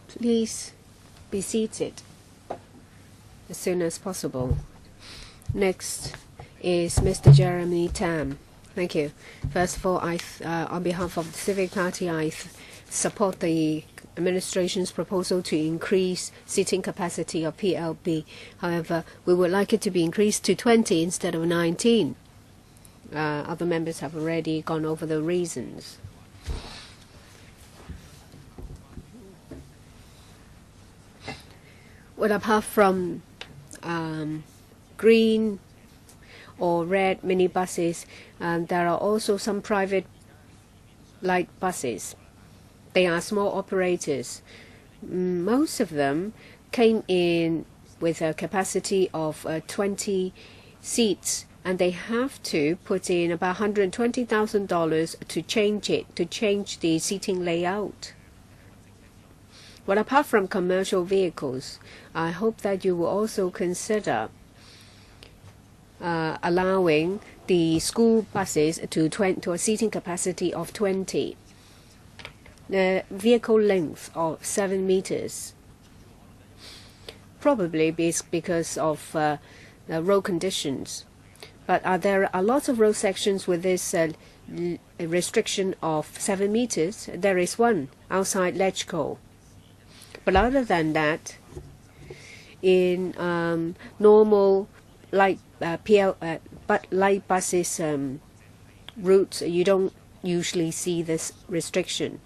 Please be seated as soon as possible. Next is Mr. Jeremy Tam. Thank you. First of all, on behalf of the Civic Party, I support the administration's proposal to increase seating capacity of PLB. However, we would like it to be increased to 20 instead of 19. Other members have already gone over the reasons. Well, apart from green or red minibuses, there are also some private light buses. They are small operators. Most of them came in with a capacity of 20 seats, and they have to put in about $120,000 to change the seating layout. Well, apart from commercial vehicles, I hope that you will also consider allowing the school buses to a seating capacity of 20. The vehicle length of 7 meters. Probably because of the road conditions. But there are lots of road sections with this restriction of 7 meters. There is one outside Ledgeco. But other than that, in normal light light buses routes, you don't usually see this restriction.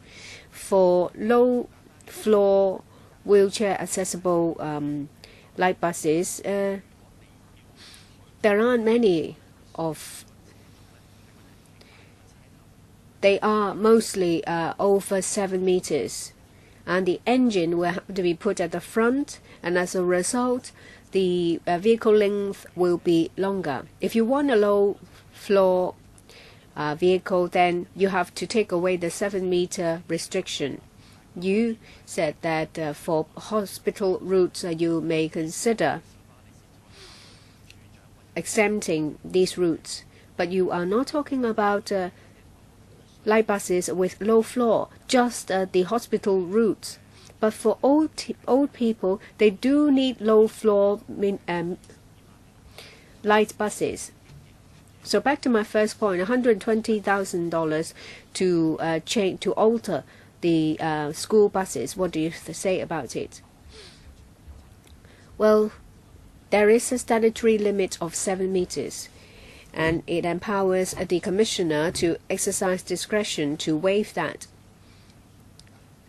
For low floor wheelchair accessible light buses, there aren't many of. They are mostly over 7 meters. And the engine will have to be put at the front, and as a result, the vehicle length will be longer. If you want a low floor vehicle, then you have to take away the 7-meter restriction. You said that for hospital routes, you may consider exempting these routes, but you are not talking about light buses with low floor, just the hospital routes. But for old people, they do need low floor light buses. So back to my first point, $120,000 to alter the school buses. What do you say about it? Well, there is a statutory limit of 7 meters. And it empowers the commissioner to exercise discretion to waive that.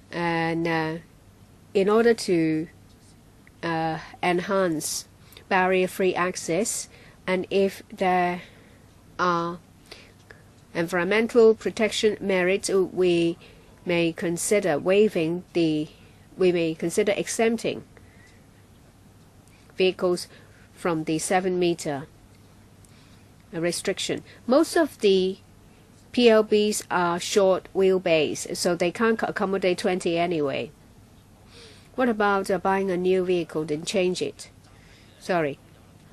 And in order to enhance barrier-free access, and if there are environmental protection merits, we may consider exempting vehicles from the 7-meter restriction. Most of the PLBs are short wheelbase, so they can't accommodate 20 anyway. What about buying a new vehicle and change it? Sorry,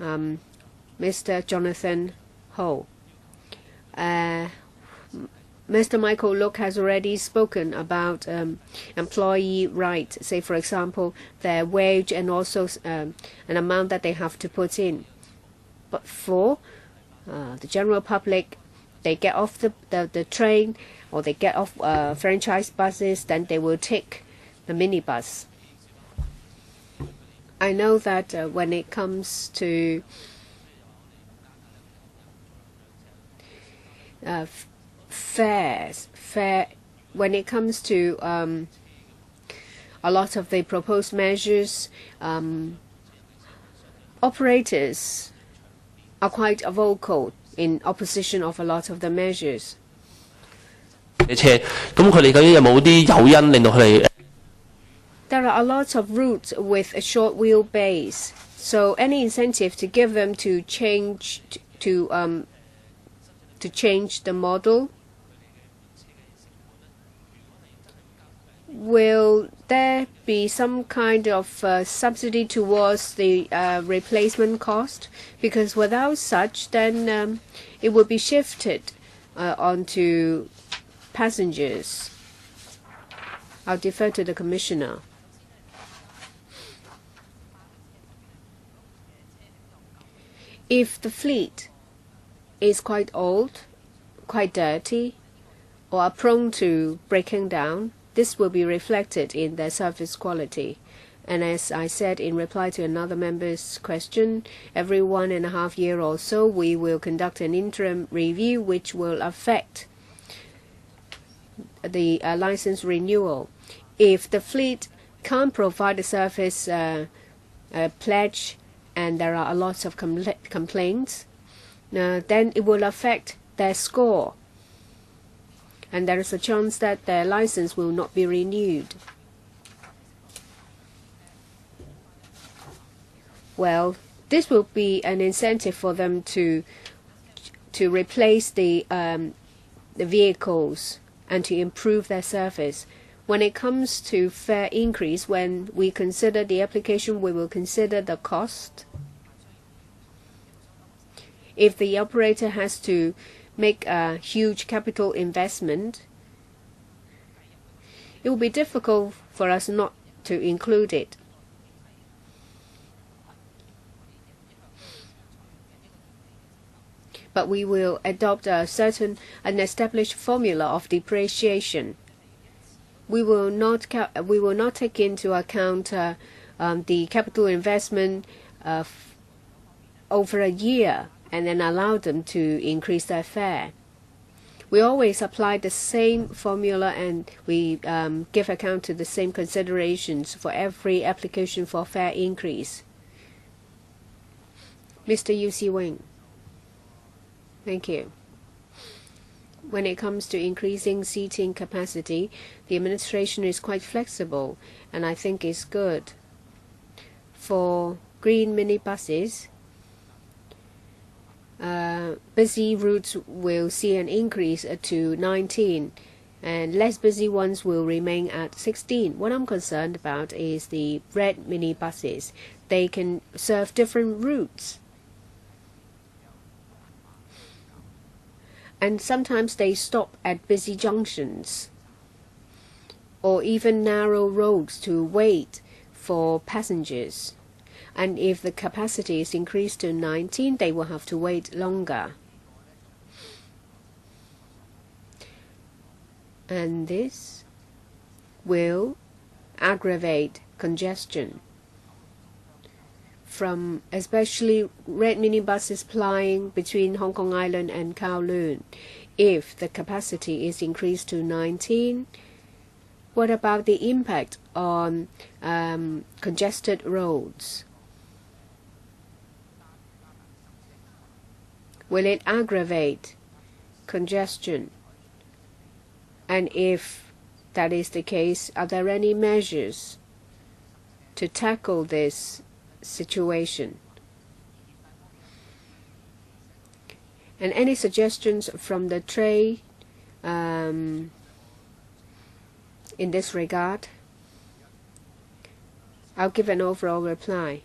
Mr. Jonathan Ho. Mr. Michael Look has already spoken about employee rights, say for example their wage and also an amount that they have to put in. But for the general public, they get off the train or they get off franchise buses, then they will take the minibus. I know that when it comes to when it comes to a lot of the proposed measures, operators are quite vocal in opposition of a lot of the measures. There are a lot of routes with a short wheelbase, so any incentive to give them to change to change the model. Will there be some kind of subsidy towards the replacement cost? Because without such, then it will be shifted onto passengers. I'll defer to the Commissioner. If the fleet is quite old, quite dirty, or are prone to breaking down, this will be reflected in their service quality. And as I said in reply to another member's question, every 1.5 years or so we will conduct an interim review which will affect the license renewal. If the fleet can't provide the service pledge and there are lots of complaints, then it will affect their score. And there is a chance that their license will not be renewed. Well, this will be an incentive for them to replace the vehicles and to improve their service. When it comes to fare increase, when we consider the application, we will consider the cost. If the operator has to make a huge capital investment, it will be difficult for us not to include it. But we will adopt an established formula of depreciation. We will not take into account the capital investment over a year and then allow them to increase their fare. We always apply the same formula and we give account to the same considerations for every application for fare increase. Mr. Yu Si Wing. Thank you. When it comes to increasing seating capacity, the administration is quite flexible and I think it's good. For green minibuses, busy routes will see an increase to 19 and less busy ones will remain at 16. What I'm concerned about is the red minibuses. They can serve different routes. And sometimes they stop at busy junctions or even narrow roads to wait for passengers. And if the capacity is increased to 19, they will have to wait longer. And this will aggravate congestion from especially red minibuses plying between Hong Kong Island and Kowloon. If the capacity is increased to 19, what about the impact on congested roads? Will it aggravate congestion? And if that is the case, are there any measures to tackle this situation? And any suggestions from the trade in this regard? I'll give an overall reply.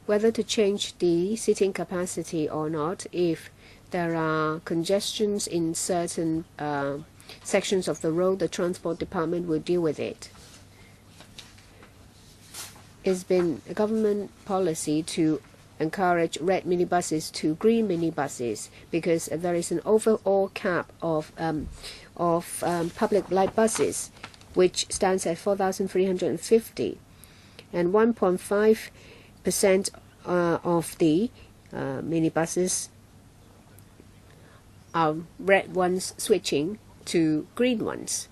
Whether to change the seating capacity or not, if there are congestions in certain sections of the road, the Transport Department will deal with it. It's been a government policy to encourage red minibuses to green minibuses because there is an overall cap of public light buses, which stands at 4,350, and 1.5% of the minibuses are red ones switching to green ones.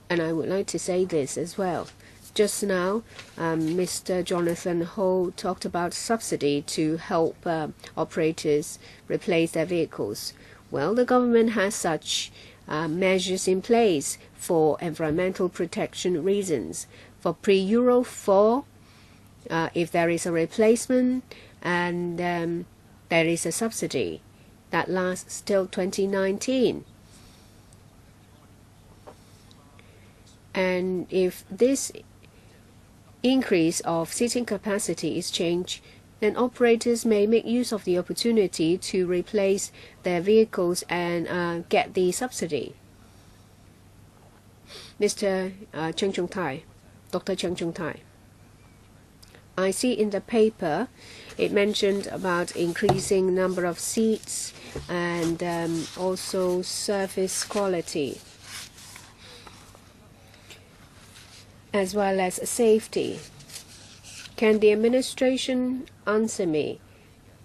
And I would like to say this as well. Just now, Mr. Jonathan Ho talked about subsidy to help operators replace their vehicles. Well, the government has such measures in place for environmental protection reasons. For pre-Euro 4, if there is a replacement and there is a subsidy that lasts till 2019. And if this increase of seating capacity is changed, then operators may make use of the opportunity to replace their vehicles and get the subsidy. Mr. Cheng Chung Tai, Dr. Cheng Chung Tai. I see in the paper it mentioned about increasing number of seats and also service quality, as well as safety. Can the administration answer me?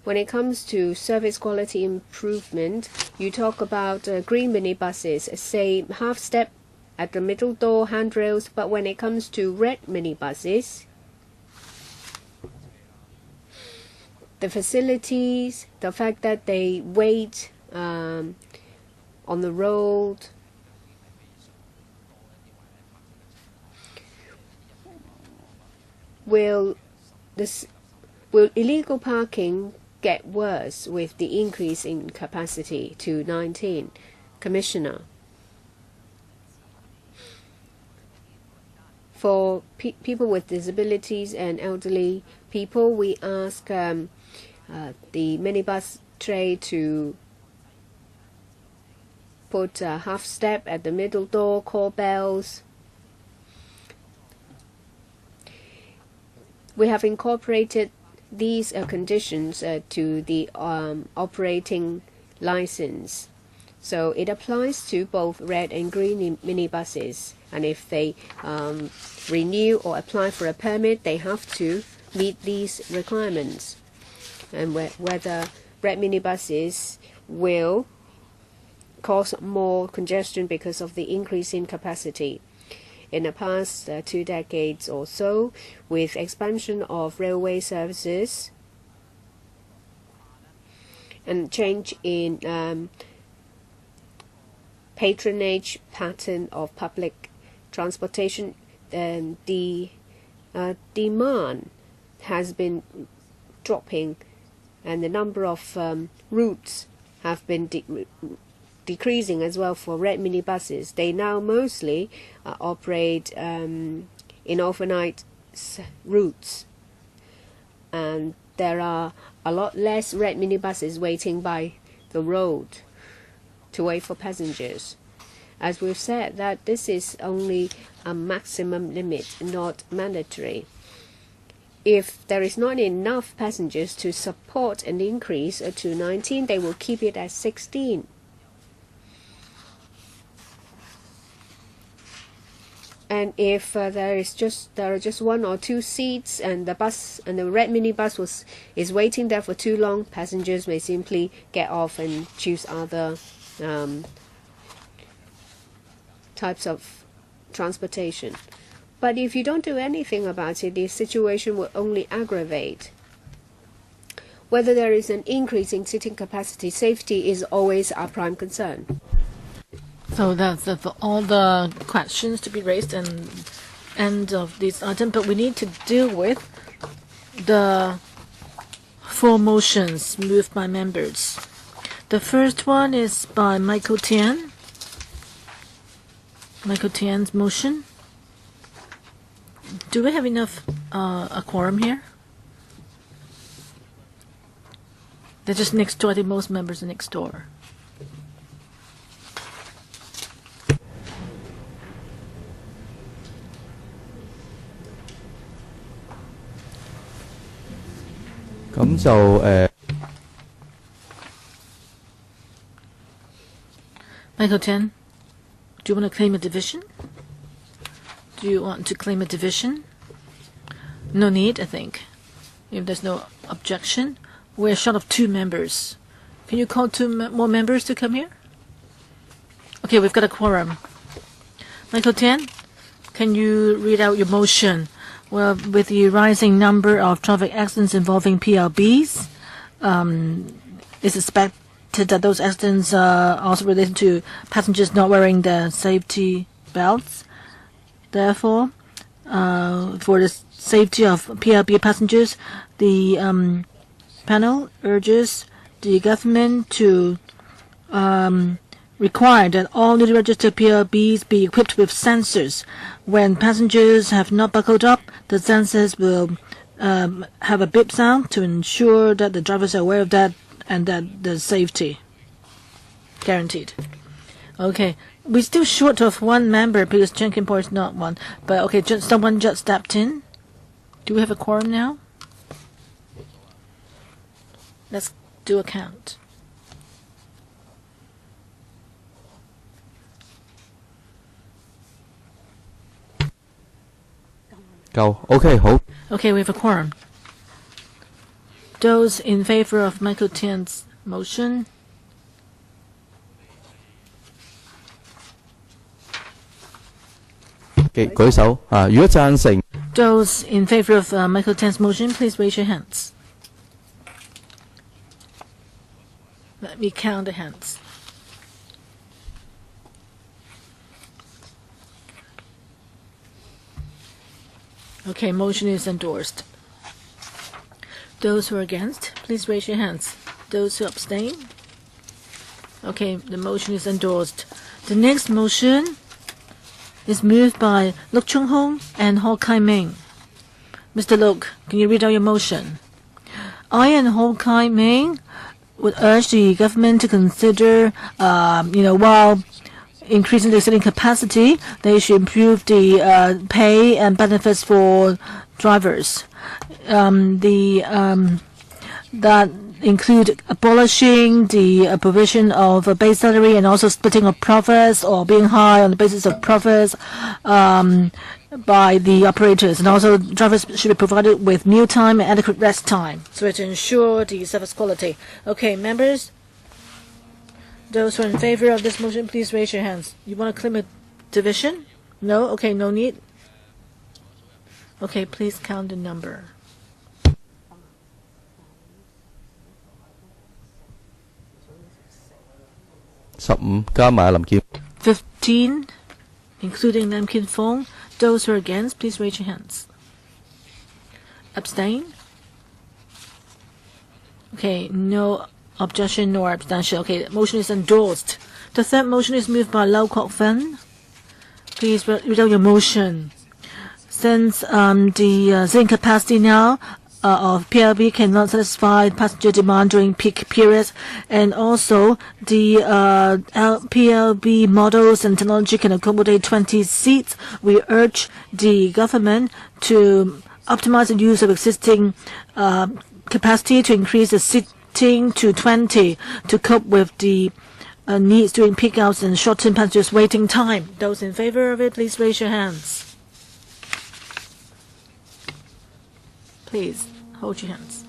When it comes to service quality improvement, you talk about green minibuses, say half step at the middle door, handrails, but when it comes to red minibuses, the facilities, the fact that they wait on the road, will illegal parking get worse with the increase in capacity to 19? Commissioner, for people with disabilities and elderly people, we ask the minibus tray to put a half step at the middle door, call bells. We have incorporated these conditions to the operating license. So it applies to both red and green minibuses. And if they renew or apply for a permit, they have to meet these requirements. And whether red minibuses will cause more congestion because of the increase in capacity. In the past 2 decades or so, with expansion of railway services and change in patronage pattern of public transportation, then the demand has been dropping, and the number of routes have been decreasing as well for red minibuses. They now mostly operate in overnight routes, and there are a lot less red minibuses waiting by the road to wait for passengers. As we've said, that this is only a maximum limit, not mandatory. If there is not enough passengers to support an increase to 19, they will keep it at 16. And if there are just 1 or 2 seats, and the bus and the red minibus is waiting there for too long, passengers may simply get off and choose other types of transportation. But if you don't do anything about it, the situation will only aggravate. Whether there is an increase in seating capacity, safety is always our prime concern. So that's all the questions to be raised and end of this item. But we need to deal with the 4 motions moved by members. The first one is by Michael Tian. Michael Tian's motion. Do we have enough a quorum here? They're just next door. I think most members are next door. Michael Tian, do you want to claim a division? Do you want to claim a division? No need, I think. If there's no objection, we're short of 2 members. Can you call 2 more members to come here? Okay, we've got a quorum. Michael Tian, can you read out your motion? Well, with the rising number of traffic accidents involving PLBs, it's expected that those accidents are also related to passengers not wearing their safety belts. Therefore, for the safety of PLB passengers, the panel urges the government to require that all newly registered PLBs be equipped with sensors. When passengers have not buckled up, the sensors will have a beep sound to ensure that the drivers are aware of that and that the safety guaranteed. Okay, We're still short of one member because Jenkinport is not one. But okay, someone just stepped in. Do we have a quorum now? Let's do a count. Go. Okay, 好. Okay, we have a quorum. Those in favor of Michael Tian's motion. Okay, 舉手啊！如果贊成 Those in favor of Michael Tian's motion, please raise your hands. Let me count the hands. Okay, motion is endorsed. Those who are against, please raise your hands. Those who abstain? Okay, the motion is endorsed. The next motion is moved by Luk Chung Hong and Ho Kai Ming. Mr. Luk, can you read out your motion? I and Ho Kai Ming would urge the government to consider, while increasing the seating capacity, they should improve the pay and benefits for drivers. That include abolishing the provision of a base salary and also splitting of profits or being high on the basis of profits by the operators. And also drivers should be provided with meal time and adequate rest time so as to ensure the service quality. Okay, members, those who are in favor of this motion, please raise your hands. You want to claim a division? No? Okay, no need. Okay, please count the number. 15加埋林健 15, including Lam Kin Fong. Those who are against, please raise your hands. Abstain? Okay, no objection nor abstention. Okay, the motion is endorsed. The third motion is moved by Lau Kok Fen. Please read out your motion. Since the seating capacity now of PLB cannot satisfy passenger demand during peak periods, and also the PLB models and technology can accommodate 20 seats, we urge the government to optimize the use of existing capacity to increase the seating to 20 to cope with the needs during peak hours and shorten passengers' waiting time. Those in favor of it, please raise your hands. Please hold your hands.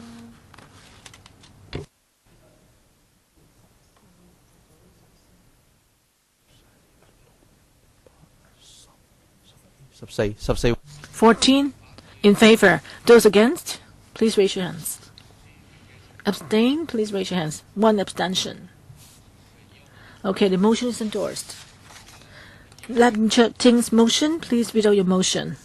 Subsay. 14 in favor. Those against, please raise your hands. Abstain, please raise your hands. 1 abstention. Okay, the motion is endorsed. Lam Ting's motion, please read out your motion.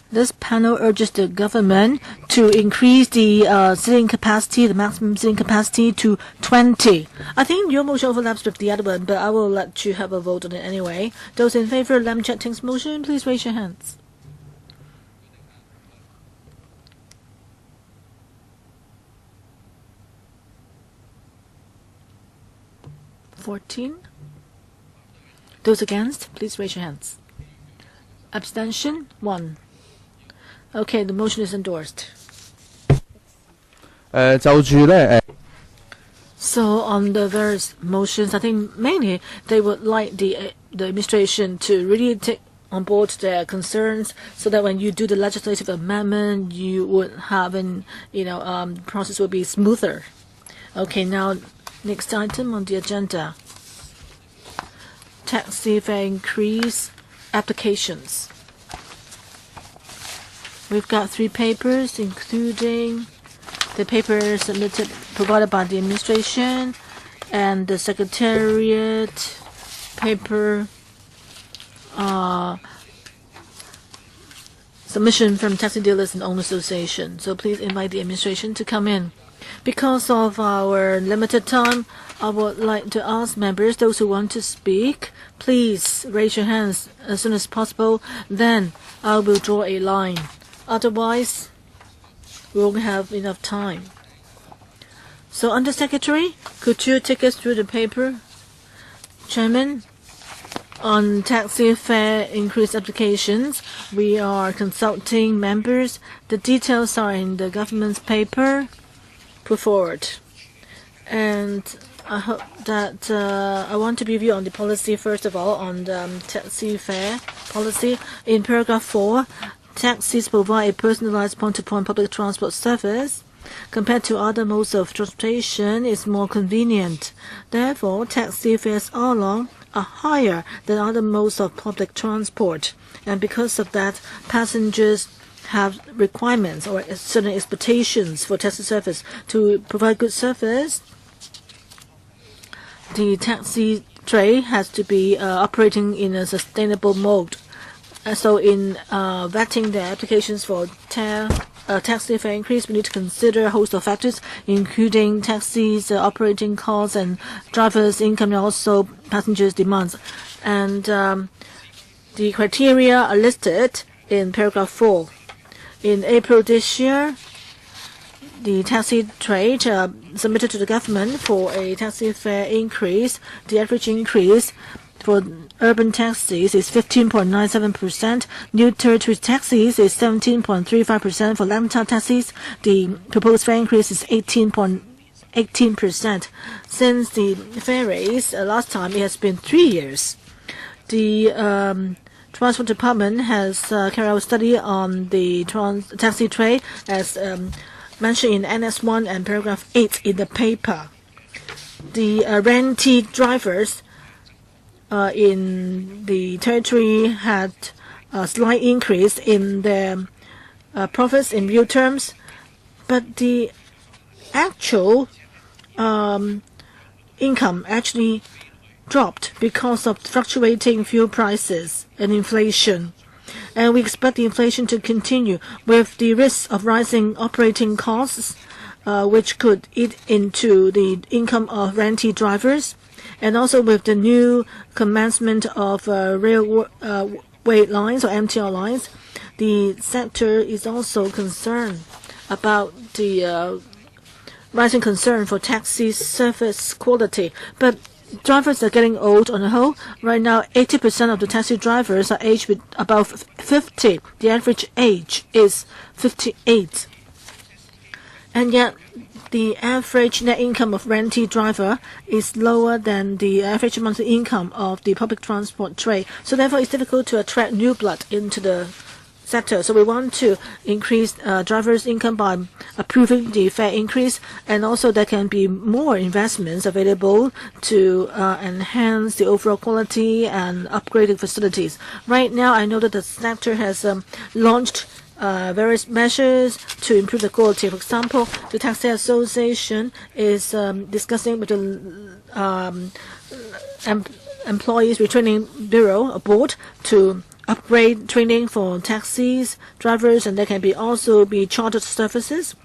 This panel urges the government to increase the seating capacity, the maximum seating capacity, to 20. I think your motion overlaps with the other one, but I will let you have a vote on it anyway. Those in favor of Lam Ting's motion, please raise your hands. Those against, please raise your hands. Abstention, 1. Okay, the motion is endorsed. So on the various motions, I think mainly they would like the administration to really take on board their concerns, so that when you do the legislative amendment, you would have process will be smoother. Okay, now next item on the agenda: taxi fare increase applications. We've got 3 papers, including the paper provided by the administration and the secretariat paper submission from taxi dealers and owners association. So please invite the administration to come in. Because of our limited time, I would like to ask members, those who want to speak, please raise your hands as soon as possible. Then I will draw a line. Otherwise, we won't have enough time. So, Under Secretary, could you take us through the paper Chairman, on taxi fare increase applications, we are consulting members. The details are in the government's paper put forward. And I hope that I want to brief you on the policy first of all on the taxi fare policy. In paragraph 4, taxis provide a personalized point-to-point public transport service. Compared to other modes of transportation, is more convenient. Therefore, taxi fares all along are higher than other modes of public transport. And because of that, passengers have requirements or certain expectations for taxi service. To provide good service, the taxi trade has to be operating in a sustainable mode. So in vetting the applications for taxi fare increase, we need to consider a host of factors, including taxis' operating costs and drivers' income, and also passengers' demands. And the criteria are listed in paragraph 4. In April this year, the taxi trade submitted to the government for a taxi fare increase. The average increase for urban taxis is 15.97%. New territory taxis is 17.35%. For long-term taxis, the proposed fare increase is 18%. Since the fare raise last time, it has been 3 years. The Transport Department has carried out a study on the taxi trade as mentioned in Annex 1 and paragraph 8 in the paper. The rentee drivers in the territory had a slight increase in their profits in real terms, but the actual income actually dropped because of fluctuating fuel prices and inflation. And we expect the inflation to continue with the risk of rising operating costs, which could eat into the income of rentee drivers. And also with the new commencement of railway lines or MTR lines, the sector is also concerned about the rising concern for taxi service quality. But drivers are getting old on the whole. Right now, 80% of the taxi drivers are aged with above 50. The average age is 58. And yet, the average net income of rentee driver is lower than the average monthly income of the public transport trade. So therefore, it's difficult to attract new blood into the sector. So we want to increase drivers' income by approving the fare increase, and also there can be more investments available to enhance the overall quality and upgrading facilities. Right now, I know that the sector has launched various measures to improve the quality. For example, the Taxi Association is discussing with the Employees Retraining Bureau, a board, to upgrade training for taxis, drivers, and there can also be chartered services.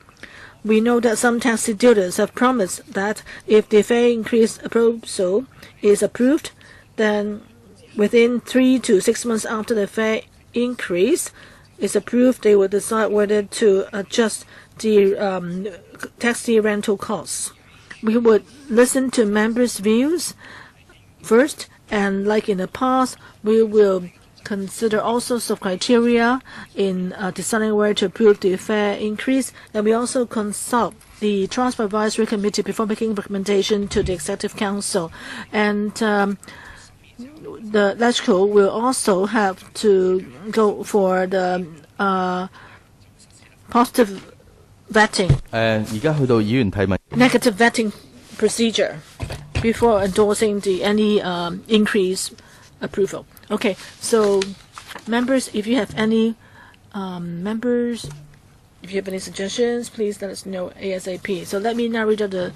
We know that some taxi dealers have promised that if the fare increase proposal is approved, then within 3 to 6 months after the fare increase is approved, they will decide whether to adjust the taxi rental costs. We would listen to members' views first, and like in the past, we will consider all sorts of criteria in deciding where to approve the fare increase, and we also consult the Transport Advisory Committee before making recommendation to the Executive Council. And the LegCo will also have to go for the positive vetting, 而家去到議員提問。 negative vetting procedure before endorsing any increase approval. Okay, so members, if you have any suggestions, please let us know ASAP. So let me now read out the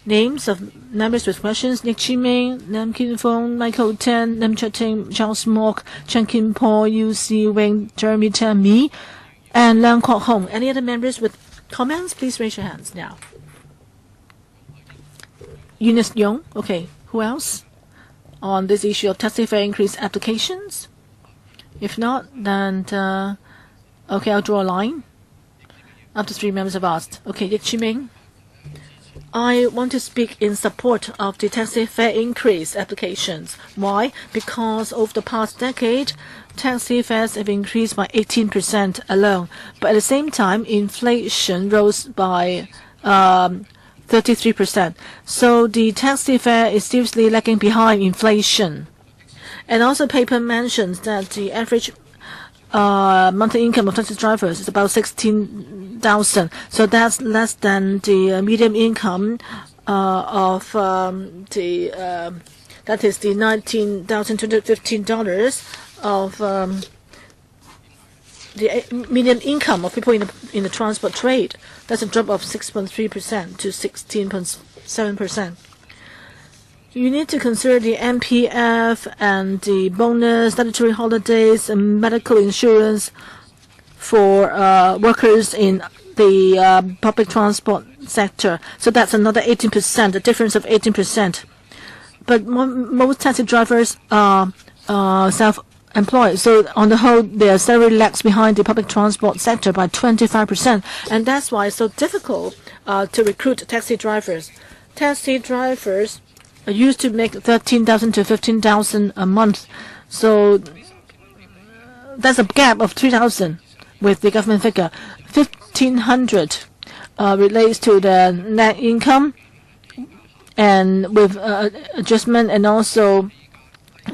names of members with questions: Nick Chiming, Nam Kin Fong, Michael Tan, Nam Chating, Charles Mock, Chen Kim Paul, Yu Si Wing, Jeremy Tan, me, and Lang Kwok Hong. Any other members with comments? Please raise your hands now. Eunice Young. Okay, who else? On this issue of taxi fare increase applications? If not, then okay, I'll draw a line. Up to 3 members have asked. Okay, Dick Chiming. I want to speak in support of the taxi fare increase applications. Why? Because over the past decade, taxi fares have increased by 18% alone. But at the same time, inflation rose by 33%. So the taxi fare is seriously lagging behind inflation. And also, paper mentions that the average monthly income of taxi drivers is about 16,000. So that's less than the median income of that is the $19,215 of the median income of people in the transport trade. That's a drop of 6.3% to 16.7%. You need to consider the MPF and the bonus, statutory holidays, and medical insurance for workers in the public transport sector. So that's another 18%, a difference of 18%. But most taxi drivers are self-employed. So on the whole, their salary lags behind the public transport sector by 25%. And that's why it's so difficult to recruit taxi drivers. Taxi drivers used to make 13,000 to 15,000 a month. So that's a gap of 3,000 with the government figure. 1,500 relates to the net income, and with adjustment, and also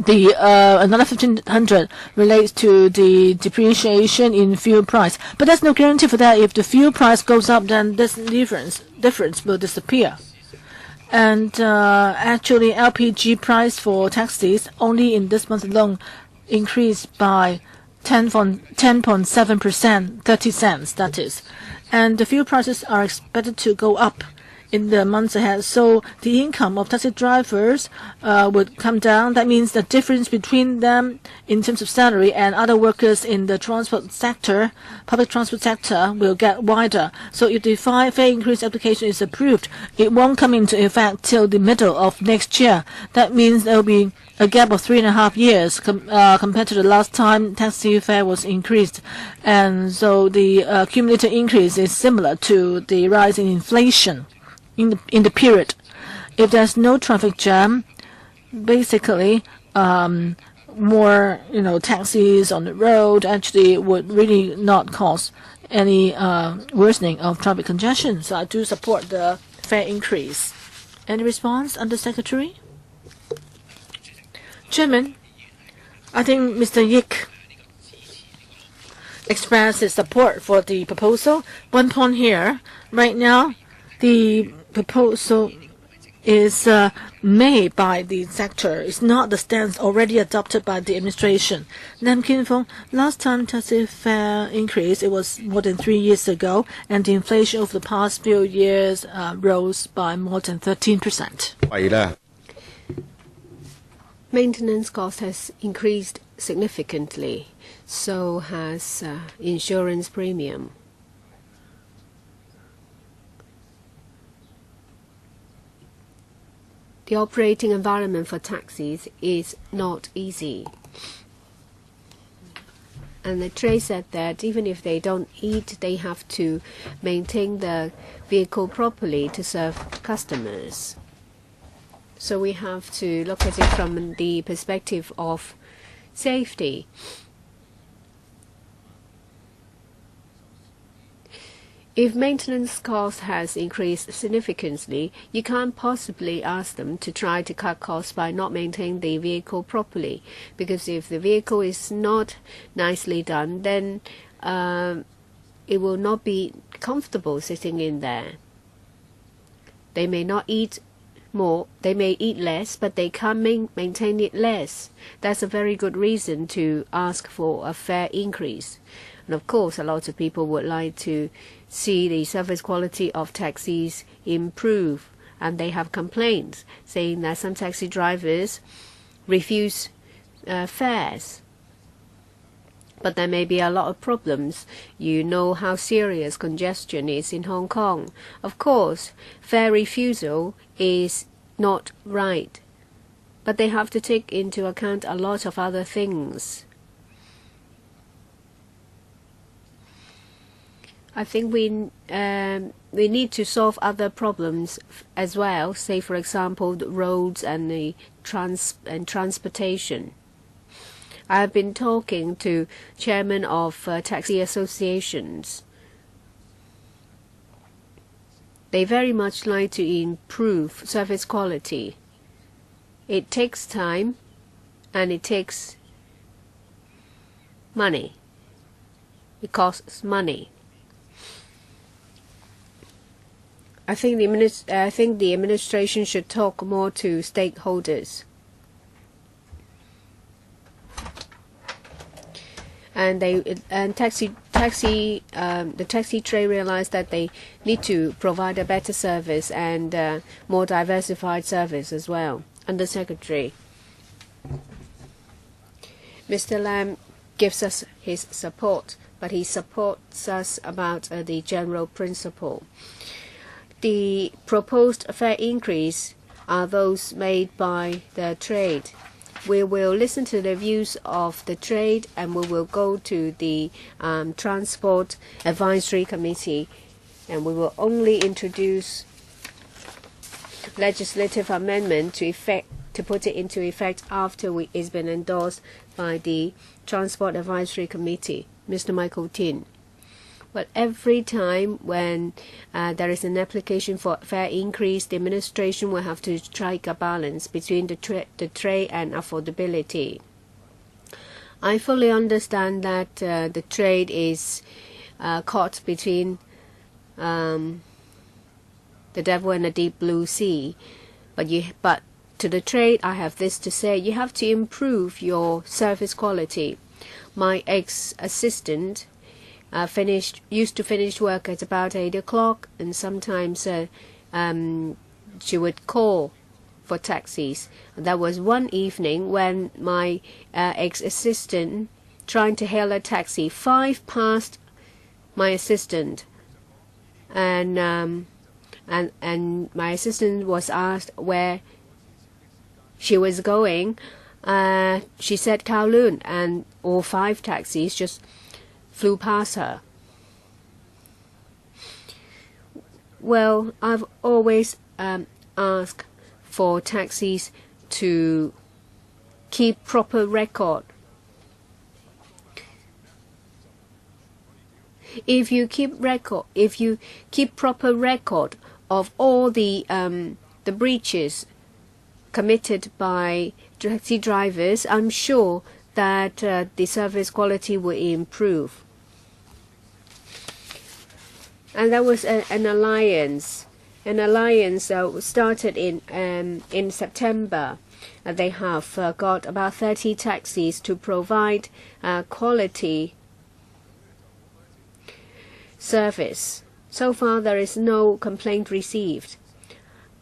the another 1,500 relates to the depreciation in fuel price. But there's no guarantee for that. If the fuel price goes up, then this difference will disappear. And actually, LPG price for taxis only in this month alone increased by 10.7%, 30 cents, that is. And the fuel prices are expected to go up in the months ahead. So the income of taxi drivers would come down. That means the difference between them in terms of salary and other workers in the transport sector, public transport sector, will get wider. So if the fare increase application is approved, it won't come into effect till the middle of next year. That means there will be a gap of 3.5 years compared to the last time taxi fare was increased. And so the cumulative increase is similar to the rise in inflation in the period. If there's no traffic jam, basically more taxis on the road actually would really not cause any worsening of traffic congestion. So I do support the fare increase. Any response, Undersecretary? Chairman, I think Mr. Yik expressed his support for the proposal. One point here, right now, the proposal is made by the sector. It's not the stance already adopted by the administration. Nam Kin Fong, last time taxi fare increase, it was more than 3 years ago, and the inflation over the past few years rose by more than 13%. Maintenance cost has increased significantly, so has insurance premium. The operating environment for taxis is not easy. And the trade said that even if they don't eat, they have to maintain the vehicle properly to serve customers. So we have to look at it from the perspective of safety. If maintenance cost has increased significantly, you can't possibly ask them to try to cut costs by not maintaining the vehicle properly. Because if the vehicle is not nicely done, then it will not be comfortable sitting in there. They may not eat more, they may eat less, but they can't maintain it less. That's a very good reason to ask for a fare increase. And of course, a lot of people would like to see the service quality of taxis improve, and they have complaints saying that some taxi drivers refuse fares. But there may be a lot of problems. You know how serious congestion is in Hong Kong. Of course, fare refusal is not right, but they have to take into account a lot of other things. I think we need to solve other problems as well. Say, for example, the roads and the transportation. I have been talking to chairman of taxi associations. They very much like to improve service quality. It takes time and it takes money. It costs money. I think the administration should talk more to stakeholders. And the taxi trade realized that they need to provide a better service and more diversified service as well. Under Secretary, Mr. Lam gives us his support, but he supports us about the general principle. The proposed fare increase are those made by the trade. We will listen to the views of the trade and we will go to the Transport Advisory Committee, and we will only introduce legislative amendment to put it into effect after it's been endorsed by the Transport Advisory Committee. Mr. Michael Tin. But every time when there is an application for fare increase, the administration will have to strike a balance between the trade and affordability. I fully understand that the trade is caught between the devil and the deep blue sea. But to the trade, I have this to say: you have to improve your service quality. My ex-assistant used to finish work at about 8 o'clock, and sometimes she would call for taxis. There was one evening when my ex-assistant trying to hail a taxi 5 past my assistant, and my assistant was asked where she was going. She said Kowloon, and all 5 taxis just flew past her. Well, I've always asked for taxis to keep proper record. If you keep proper record of all the breaches committed by taxi drivers, I'm sure that the service quality will improve. And there was an alliance. An alliance started in September. They have got about 30 taxis to provide quality service. So far, there is no complaint received.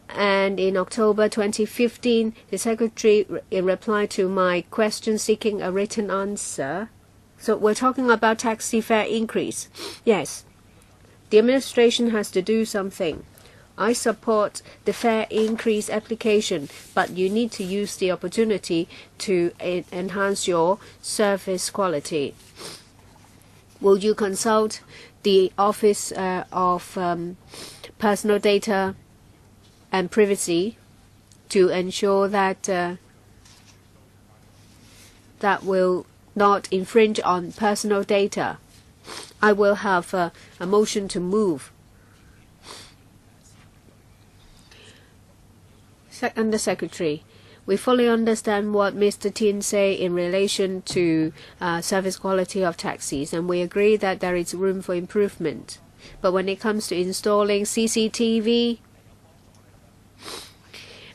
And in October 2015, the Secretary, in reply to my question seeking a written answer, so we're talking about taxi fare increase. Yes, the administration has to do something. I support the fare increase application, but you need to use the opportunity to enhance your service quality. Will you consult the Office of Personal Data and Privacy to ensure that that will not infringe on personal data? I will have a motion to move. Under Secretary, we fully understand what Mr. Tin say in relation to service quality of taxis, and we agree that there is room for improvement. But when it comes to installing CCTV,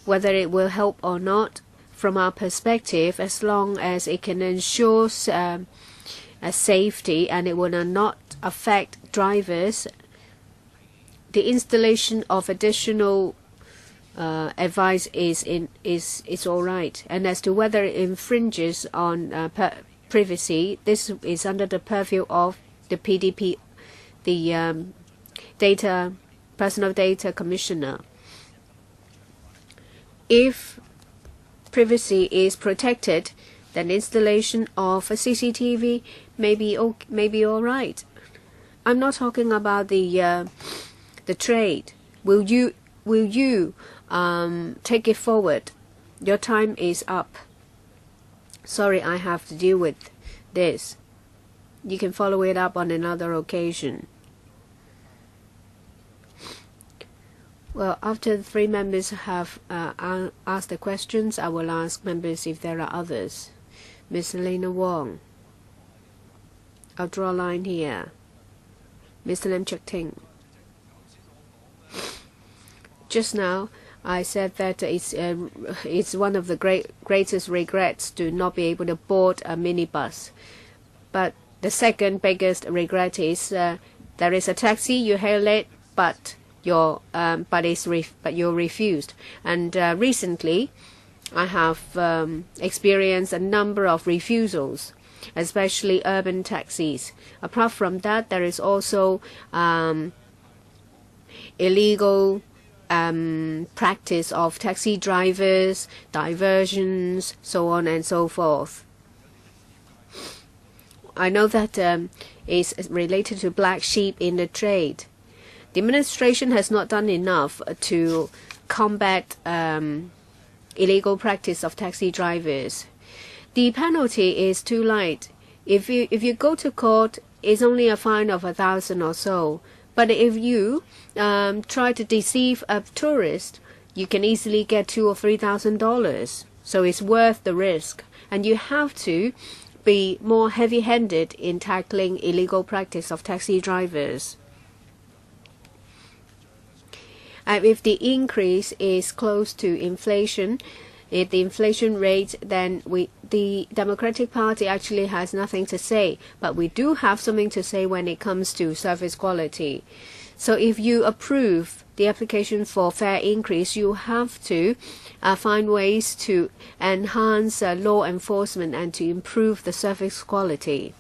whether it will help or not, from our perspective, as long as it can ensure safety and it will not affect drivers, the installation of additional advice is all right. And as to whether it infringes on privacy, this is under the purview of the PDP, the Personal Data Commissioner. If privacy is protected, then installation of a CCTV may be all right. I'm not talking about the trade. Will you take it forward? Your time is up. Sorry, I have to deal with this. You can follow it up on another occasion. Well, after the 3 members have asked the questions, I will ask members if there are others. Ms. Lena Wong. I'll draw a line here. Mr. Lim Chuk Ting. Just now, I said that it's one of the greatest regrets to not be able to board a minibus. But the second biggest regret is there is a taxi, you hail it, but you're refused. And recently, I have experienced a number of refusals, especially urban taxis. Apart from that, there is also illegal practice of taxi drivers, diversions, so on and so forth. I know that is related to black sheep in the trade. The administration has not done enough to combat illegal practice of taxi drivers. The penalty is too light. If you go to court, it's only a fine of 1,000 or so. But if you try to deceive a tourist, you can easily get $2,000 or $3,000. So it's worth the risk. And you have to be more heavy-handed in tackling illegal practice of taxi drivers. If the increase is close to inflation, if the inflation rate, then the Democratic Party actually has nothing to say. But we do have something to say when it comes to service quality. So if you approve the application for fare increase, you have to find ways to enhance law enforcement and to improve the service quality.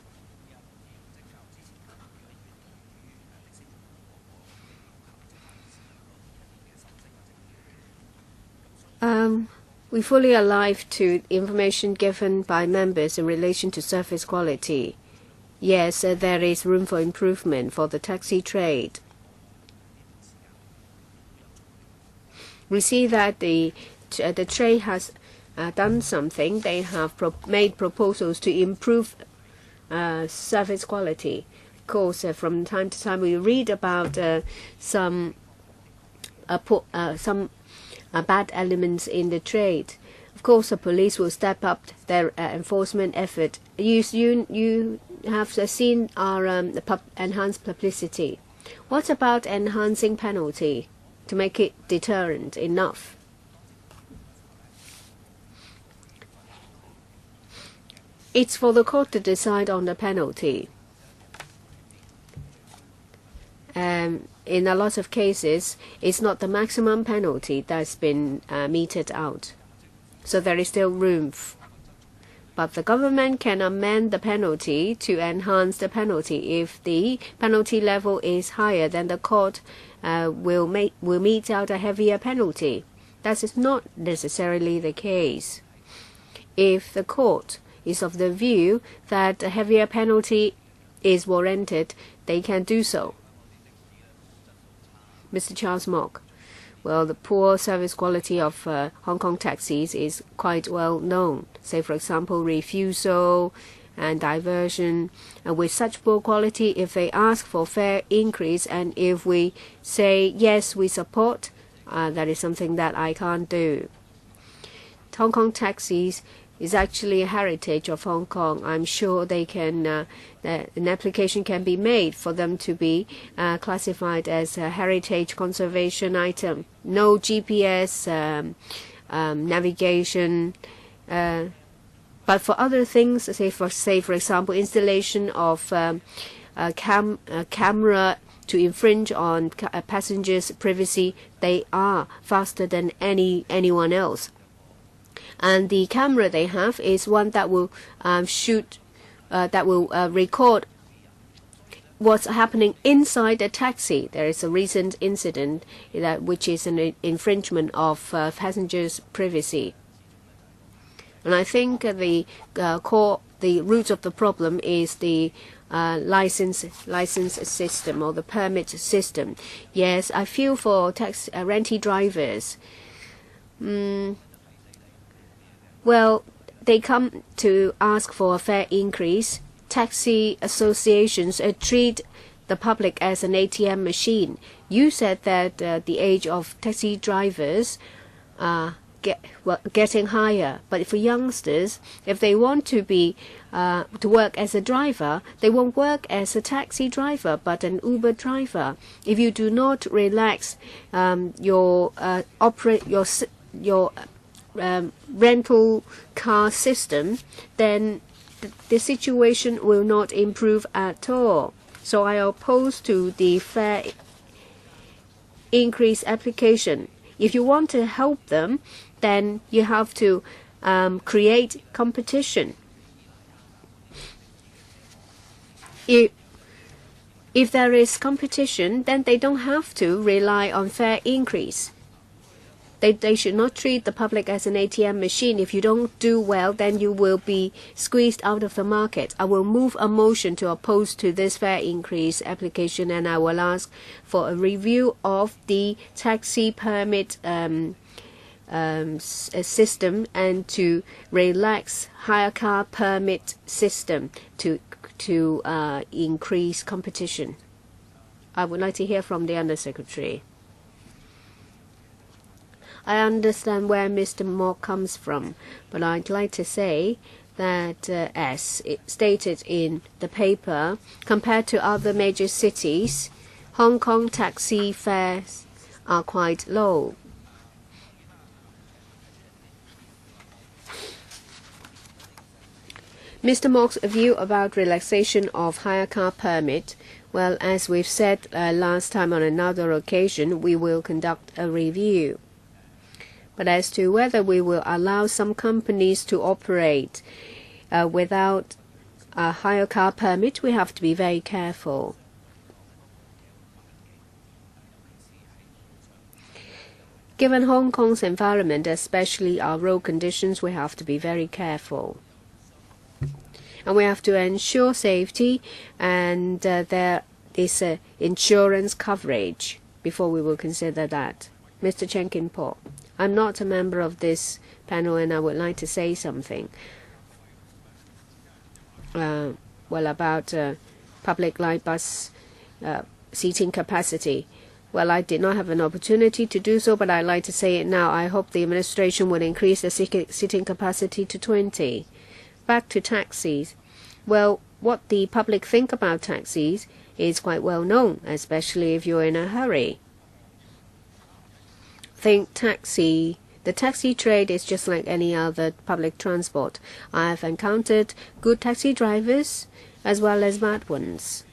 We're fully alive to information given by members in relation to service quality. Yes, there is room for improvement for the taxi trade. We see that the trade has done something. They have made proposals to improve service quality. Of course, from time to time we read about some bad elements in the trade. Of course, the police will step up their enforcement effort. You have seen our enhanced publicity. What about enhancing penalty to make it deterrent enough? It's for the court to decide on the penalty. In a lot of cases, it's not the maximum penalty that's been meted out. So there is still room. But the government can amend the penalty to enhance the penalty. If the penalty level is higher, then the court will mete out a heavier penalty. That is not necessarily the case. If the court is of the view that a heavier penalty is warranted, they can do so. Mr. Charles Mock. Well, the poor service quality of Hong Kong taxis is quite well known. Say, for example, refusal and diversion. And with such poor quality, if they ask for fare increase and if we say, yes, we support, that is something that I can't do. Hong Kong taxis is actually a heritage of Hong Kong. I'm sure they can, an application can be made for them to be classified as a heritage conservation item. No GPS navigation, but for other things, say for example, installation of a camera to infringe on passengers' privacy, they are faster than anyone else. And the camera they have is one that will record what's happening inside the taxi. There is a recent incident which is an infringement of passengers' privacy. And I think the the root of the problem is the license system or the permit system. Yes, I feel for rentee drivers. Well, they come to ask for a fare increase. Taxi associations treat the public as an ATM machine. You said that the age of taxi drivers getting higher, but for youngsters, if they want to be to work as a driver, they won't work as a taxi driver but an Uber driver. If you do not relax your rental car system, then the situation will not improve at all. So I oppose to the fare increase application. If you want to help them, then you have to create competition. If there is competition, then they don't have to rely on fare increase. They should not treat the public as an ATM machine. If you don't do well, then you will be squeezed out of the market. I will move a motion to oppose to this fare increase application, and I will ask for a review of the taxi permit system and to relax hire car permit system to increase competition. I would like to hear from the Undersecretary. I understand where Mr. Mock comes from, but I'd like to say that as it stated in the paper, compared to other major cities, Hong Kong taxi fares are quite low. Mr. Mock's view about relaxation of hire car permit, well, as we've said last time on another occasion, we will conduct a review. But as to whether we will allow some companies to operate without a hire car permit, we have to be very careful. Given Hong Kong's environment, especially our road conditions, we have to be very careful. And we have to ensure safety, and there is insurance coverage before we will consider that. Mr. Chen Kin-po, I'm not a member of this panel, and I would like to say something. Well, about public light bus seating capacity. Well, I did not have an opportunity to do so, but I'd like to say it now. I hope the administration will increase the seating capacity to 20. Back to taxis. Well, what the public think about taxis is quite well known, especially if you're in a hurry. The taxi trade is just like any other public transport. I have encountered good taxi drivers as well as bad ones.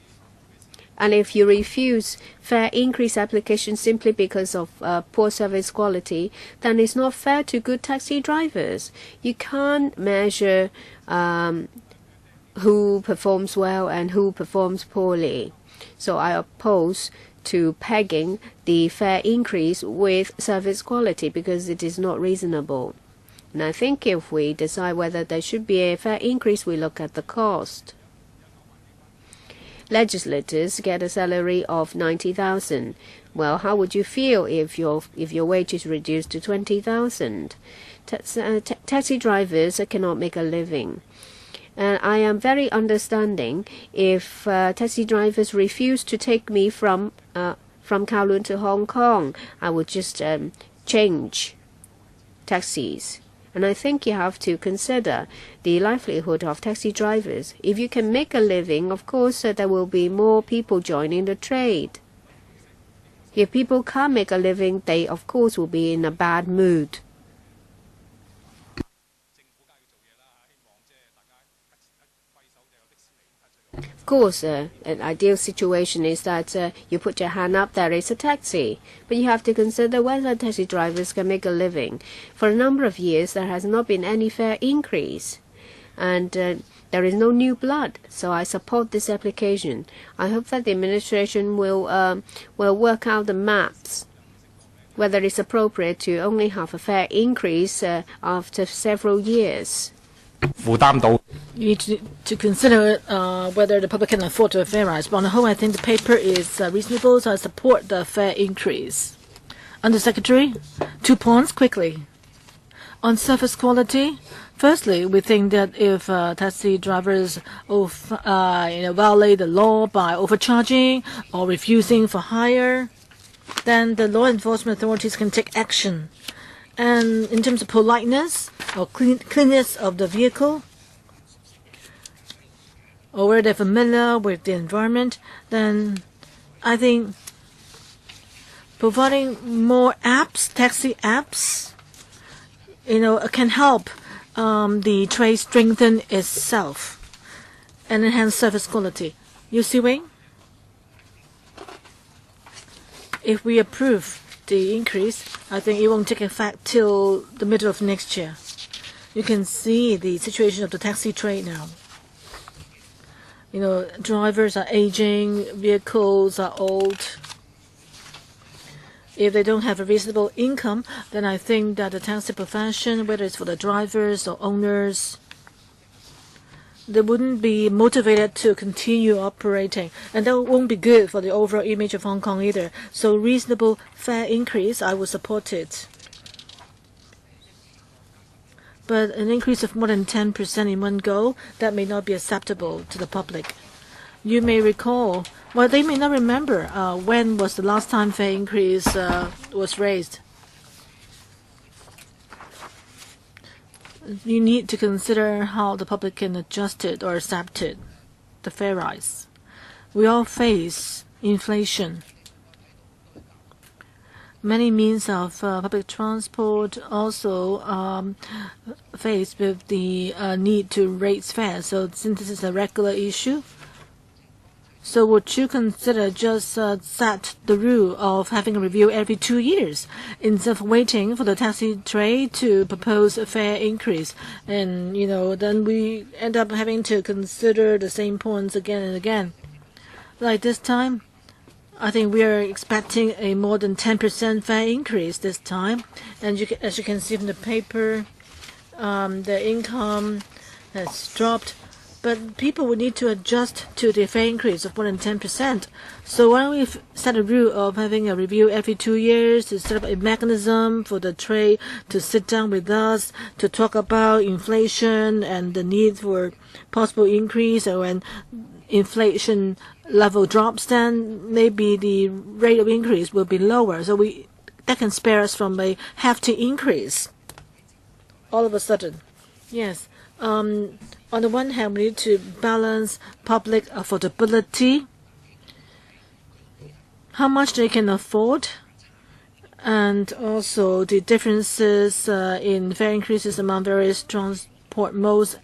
And if you refuse fare increase application simply because of poor service quality, then it's not fair to good taxi drivers. You can't measure who performs well and who performs poorly. So I oppose to pegging the fare increase with service quality because it is not reasonable. And I think if we decide whether there should be a fare increase, we look at the cost. Legislators get a salary of 90,000. Well, how would you feel if your wage is reduced to 20,000? Taxi drivers cannot make a living. And I am very understanding if taxi drivers refuse to take me from Kowloon to Hong Kong. I would just change taxis. And I think you have to consider the livelihood of taxi drivers. If you can make a living, of course, there will be more people joining the trade. If people can't make a living, they, of course, will be in a bad mood. Of course, an ideal situation is that you put your hand up, there is a taxi. But you have to consider whether taxi drivers can make a living. For a number of years, there has not been any fare increase. And there is no new blood. So I support this application. I hope that the administration will work out the maps, whether it's appropriate to only have a fare increase after several years. 負擔到。 You need to consider whether the public can afford to a fare rise. But on the whole, I think the paper is reasonable, so I support the fare increase. Undersecretary, 2 points quickly. On service quality, firstly, we think that if taxi drivers violate the law by overcharging or refusing for hire, then the law enforcement authorities can take action. And in terms of politeness or cleanness of the vehicle, or where they're familiar with the environment, then I think providing more apps, taxi apps, can help the trade strengthen itself and enhance service quality. You see, Wayne? If we approve the increase, I think it won't take effect till the middle of next year. You can see the situation of the taxi trade now. Drivers are aging, vehicles are old. If they don't have a reasonable income, then I think that the taxi profession, whether it's for the drivers or owners, they wouldn't be motivated to continue operating. And that won't be good for the overall image of Hong Kong either. So reasonable fare increase, I will support it. But an increase of more than 10% in one go, that may not be acceptable to the public. You may recall, well, they may not remember when was the last time fare increase was raised. You need to consider how the public can adjust it or accept it, the fare rise. We all face inflation. Many means of public transport also faced with the need to raise fares. So since this is a regular issue, so would you consider just set the rule of having a review every 2 years instead of waiting for the taxi trade to propose a fare increase? And, then we end up having to consider the same points again and again. Like this time, I think we are expecting a more than 10% fare increase this time. And as you can see from the paper, the income has dropped. But people will need to adjust to the fare increase of more than 10%. So why don't we set a rule of having a review every 2 years to set up a mechanism for the trade to sit down with us to talk about inflation and the need for possible increase. And when inflation level drops, then maybe the rate of increase will be lower. So that can spare us from a hefty increase all of a sudden. Yes. On the one hand, we need to balance public affordability, how much they can afford, and also the differences in fare increases among various transport modes.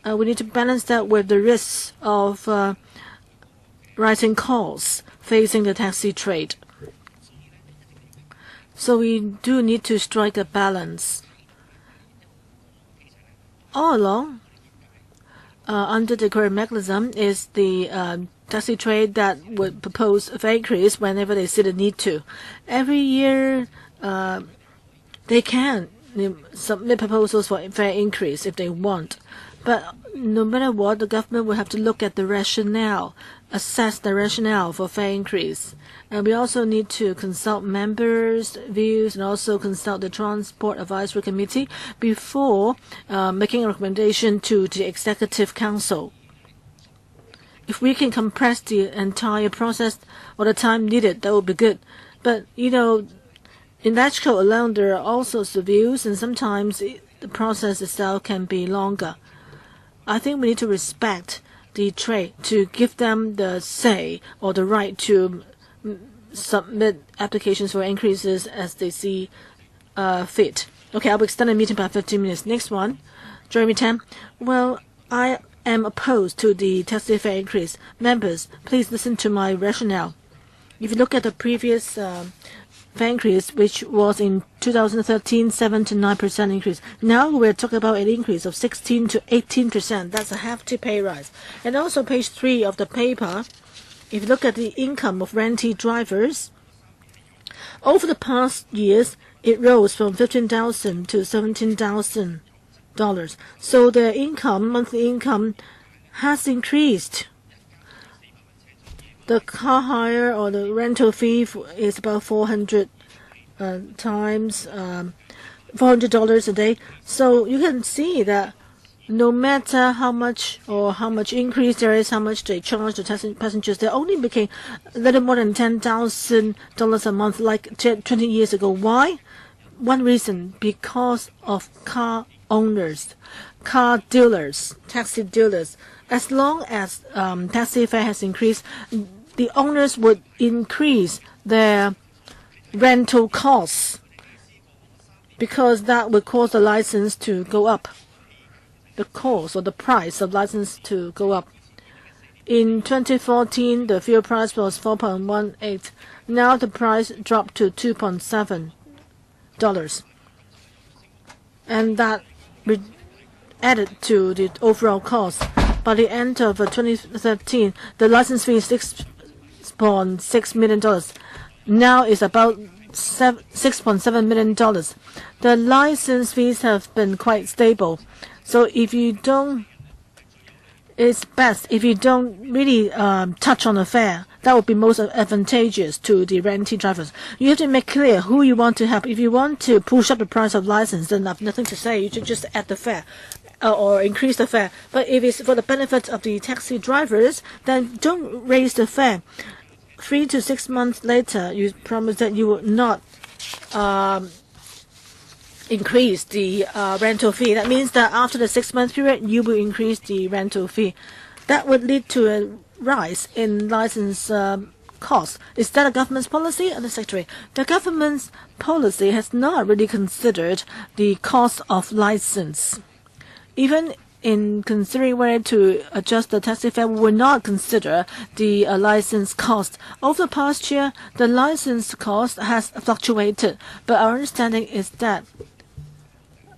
We need to balance that with the risks of rising costs facing the taxi trade. So we do need to strike a balance. All along, under the current mechanism is the taxi trade that would propose a fare increase whenever they see the need to. Every year, they can submit proposals for fare increase if they want. But no matter what, the government will have to look at the rationale, assess the rationale for fare increase. And we also need to consult members' views and also consult the Transport Advisory Committee before making a recommendation to the Executive Council. If we can compress the entire process or the time needed, that would be good. But, in electrical alone, there are all sorts of views, and sometimes the process itself can be longer. I think we need to respect the trade to give them the say or the right to submit applications for increases as they see fit. Okay, I will extend the meeting by 15 minutes. Next one, Jeremy Tam. Well, I am opposed to the taxi fare increase. Members, please listen to my rationale. If you look at the previous fare increase, which was in 2013, 7 to 9% increase. Now we're talking about an increase of 16 to 18%. That's a hefty pay rise. And also page 3 of the paper, if you look at the income of rentee drivers, over the past years, it rose from 15,000 to 17,000 So their income, monthly income, has increased. The car hire or the rental fee is about 400 times $400 a day. So you can see that no matter how much increase there is, how much they charge the passengers, they're only making a little more than $10,000 a month, like 20 years ago. Why? One reason, because of car owners, car dealers, taxi dealers. As long as taxi fare has increased, the owners would increase their rental costs because that would cause the license to go up. The cost or the price of license to go up. In 2014, the fuel price was $4.18. Now the price dropped to $2.7. And that added to the overall cost. By the end of 2013, the license fee is $6.6 million. Now it's about $6.7 million. The license fees have been quite stable. So it's best if you don't really touch on the fare. That would be most advantageous to the rentee drivers. You have to make clear who you want to help. If you want to push up the price of license, then I've nothing to say. You should just add the fare or increase the fare. But if it's for the benefit of the taxi drivers, then don't raise the fare. 3 to 6 months later, you promise that you will not increase the rental fee. That means that after the 6-month period, you will increase the rental fee. That would lead to a rise in license costs. Is that a government's policy? Under Secretary, the government's policy has not really considered the cost of license. Even in considering whether to adjust the taxi fare, we will not consider the license cost. Over the past year, the license cost has fluctuated, but our understanding is that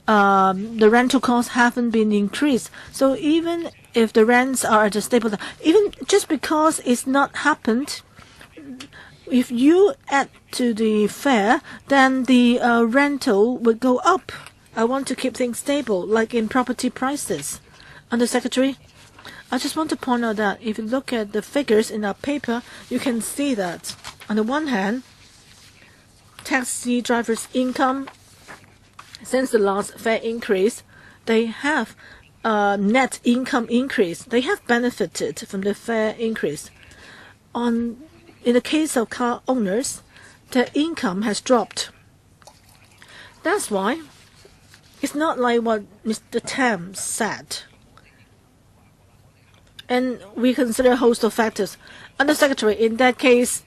the rental costs haven't been increased. So even if the rents are at a stable, even just because it's not happened, if you add to the fare, then the rental would go up. I want to keep things stable, like in property prices. Under Secretary, I just want to point out that if you look at the figures in our paper, you can see that on the one hand, taxi drivers' income since the last fare increase, they have net income increase. They have benefited from the fare increase. In the case of car owners, their income has dropped. That's why it's not like what Mr. Tam said. And we consider a host of factors. Under Secretary, in that case,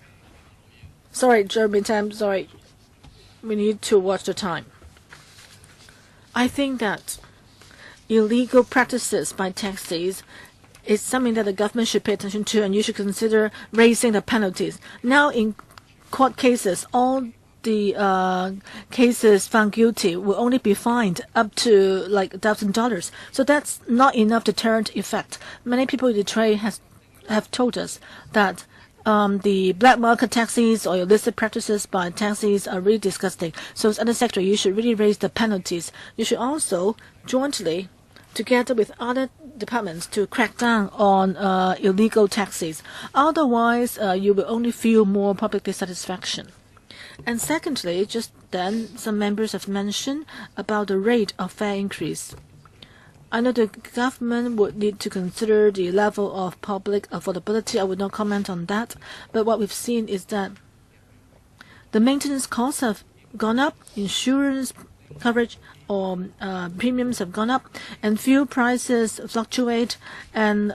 sorry, Jeremy Tam, sorry, we need to watch the time. I think that illegal practices by taxis is something that the government should pay attention to, and you should consider raising the penalties. Now, in court cases, all the cases found guilty will only be fined up to like $1,000. So that's not enough deterrent effect. Many people in the trade have told us that the black market taxis or illicit practices by taxis are really disgusting. So as under Secretary, you should really raise the penalties. You should also jointly, together with other departments, to crack down on illegal taxis. Otherwise, you will only feel more public dissatisfaction. And secondly, just then, some members have mentioned about the rate of fare increase. I know the government would need to consider the level of public affordability. I would not comment on that. But what we've seen is that the maintenance costs have gone up, insurance coverage or premiums have gone up, and fuel prices fluctuate, and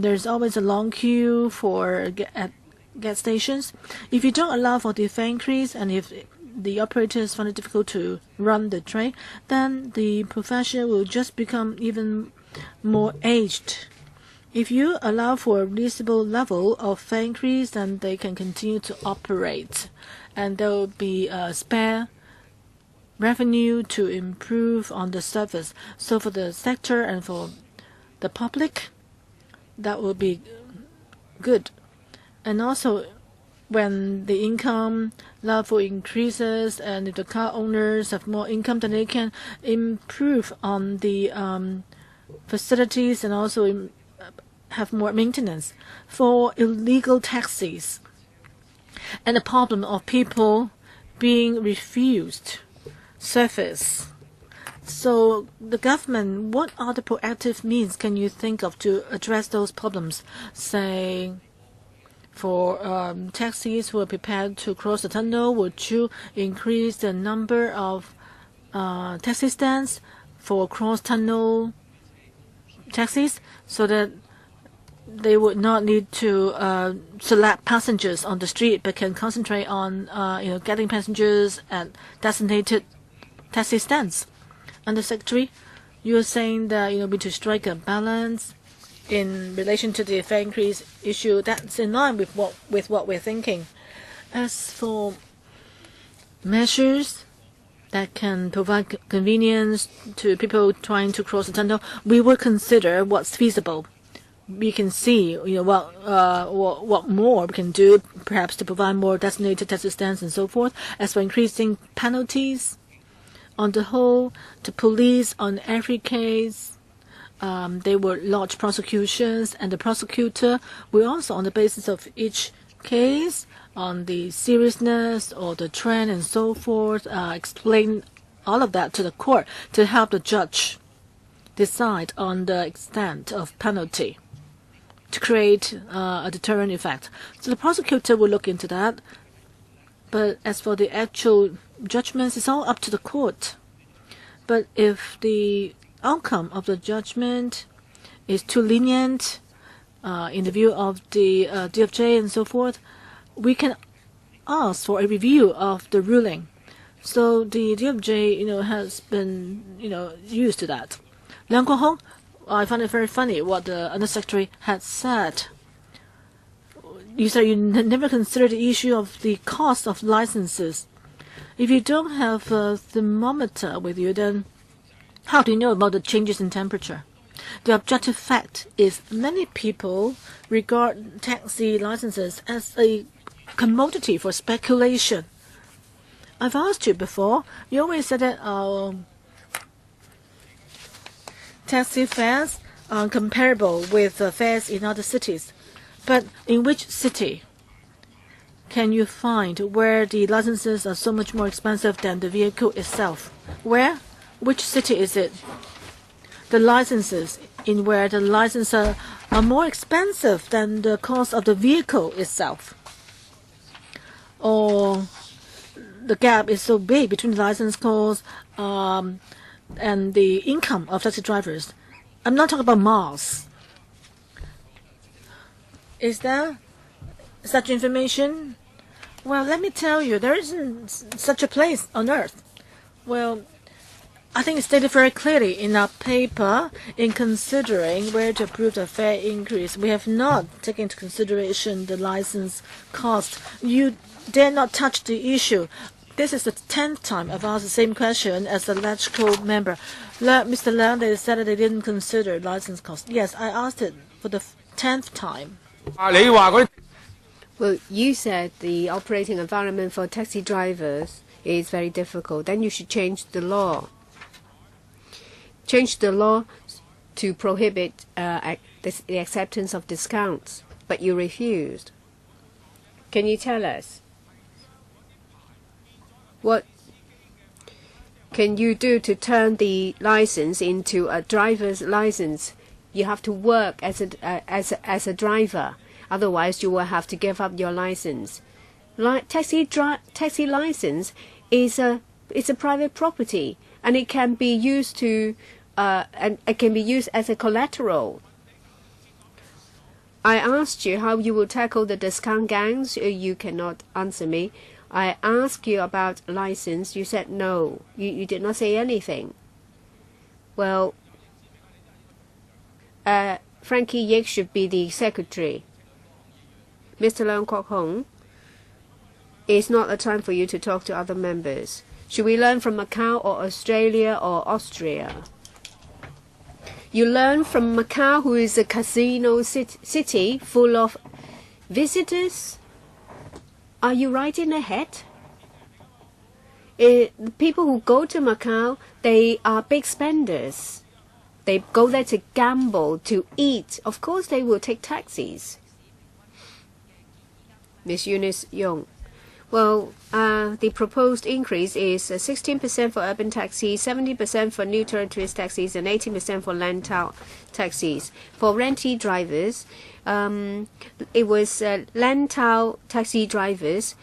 there's always a long queue at gas stations. If you don't allow for the fare increase, and if the operators find it difficult to run the train, then the profession will just become even more aged. If you allow for a reasonable level of fare increase, then they can continue to operate, and there will be spare revenue to improve on the service. So for the sector and for the public, that will be good. And also, when the income level increases and if the car owners have more income, then they can improve on the facilities and also have more maintenance. For illegal taxis and the problem of people being refused service. So the government, what are the proactive means can you think of to address those problems? Say, for taxis who are prepared to cross the tunnel, would you increase the number of taxi stands for cross-tunnel taxis so that they would not need to select passengers on the street but can concentrate on getting passengers at designated taxi stands? Under Secretary, you are saying that we need to strike a balance in relation to the fare increase issue. That's in line with what we're thinking. As for measures that can provide convenience to people trying to cross the tunnel, we will consider what's feasible. We can see what more we can do, perhaps to provide more designated taxi stands and so forth. As for increasing penalties, on the whole, the police on every case, they will lodge prosecutions, and the prosecutor will also, on the basis of each case, on the seriousness or the trend and so forth, explain all of that to the court to help the judge decide on the extent of penalty to create a deterrent effect. So the prosecutor will look into that. But as for the actual judgments, it's all up to the court. But if the outcome of the judgment is too lenient in the view of the DFJ and so forth, we can ask for a review of the ruling. So the DFJ, has been, used to that. Leung Kwok-hong, I find it very funny what the Undersecretary had said. You said you never considered the issue of the cost of licenses. If you don't have a thermometer with you, then how do you know about the changes in temperature? The objective fact is many people regard taxi licenses as a commodity for speculation. I've asked you before, you always said that our taxi fares are comparable with fares in other cities. But in which city can you find where the licenses are so much more expensive than the vehicle itself? Where? Which city is it? The licenses in where the licenses are more expensive than the cost of the vehicle itself. Or the gap is so big between the license cost and the income of taxi drivers. I'm not talking about miles. Is there such information? Well, let me tell you, there isn't such a place on earth. Well, I think it's stated very clearly in our paper in considering where to approve the fare increase. We have not taken into consideration the license cost. You dare not touch the issue. This is the 10th time I've asked the same question as the electrical member. Mr. Leung, they said that they didn't consider license cost. Yes, I asked it for the 10th time. Well, you said the operating environment for taxi drivers is very difficult. Then you should change the law. Change the law to prohibit the acceptance of discounts, but you refused. Can you tell us what can you do to turn the license into a driver's license? You have to work as a driver. Otherwise, you will have to give up your license. Taxi license is a private property, and it can be used to and it can be used as a collateral. I asked you how you will tackle the discount gangs. You cannot answer me. I asked you about license. You said no. You did not say anything. Well, Frankie Yik should be the secretary. Mr. Leung Kwok-hong, it's not a time for you to talk to other members. Should we learn from Macau or Australia or Austria? You learn from Macau, who is a casino city full of visitors. Are you right in the head? The people who go to Macau, they are big spenders. They go there to gamble, to eat. Of course, they will take taxis. Ms. Eunice Young. Well, the proposed increase is 16% for urban taxis, 70% for new territories taxis, and 18% for Lantau taxis. For rentee drivers, it was Lantau taxi drivers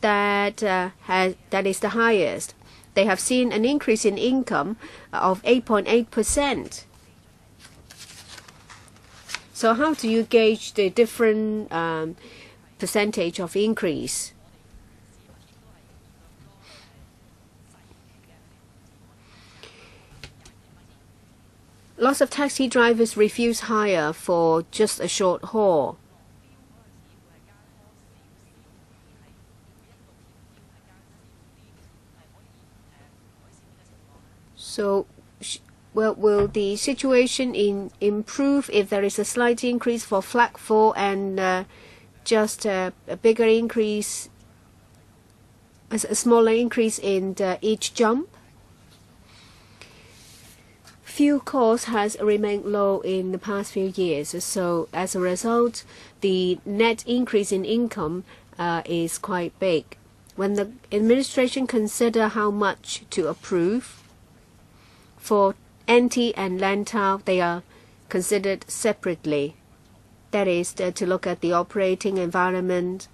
that is the highest. They have seen an increase in income of 8.8%. So how do you gauge the different percentage of increase? Lots of taxi drivers refuse hire for just a short haul. So, will the situation improve if there is a slight increase for flag 4 and just a bigger increase, a smaller increase in each jump? Fuel cost has remained low in the past few years, so as a result, the net increase in income is quite big. When the administration consider how much to approve, for NT and Lantau, they are considered separately. That is to look at the operating environment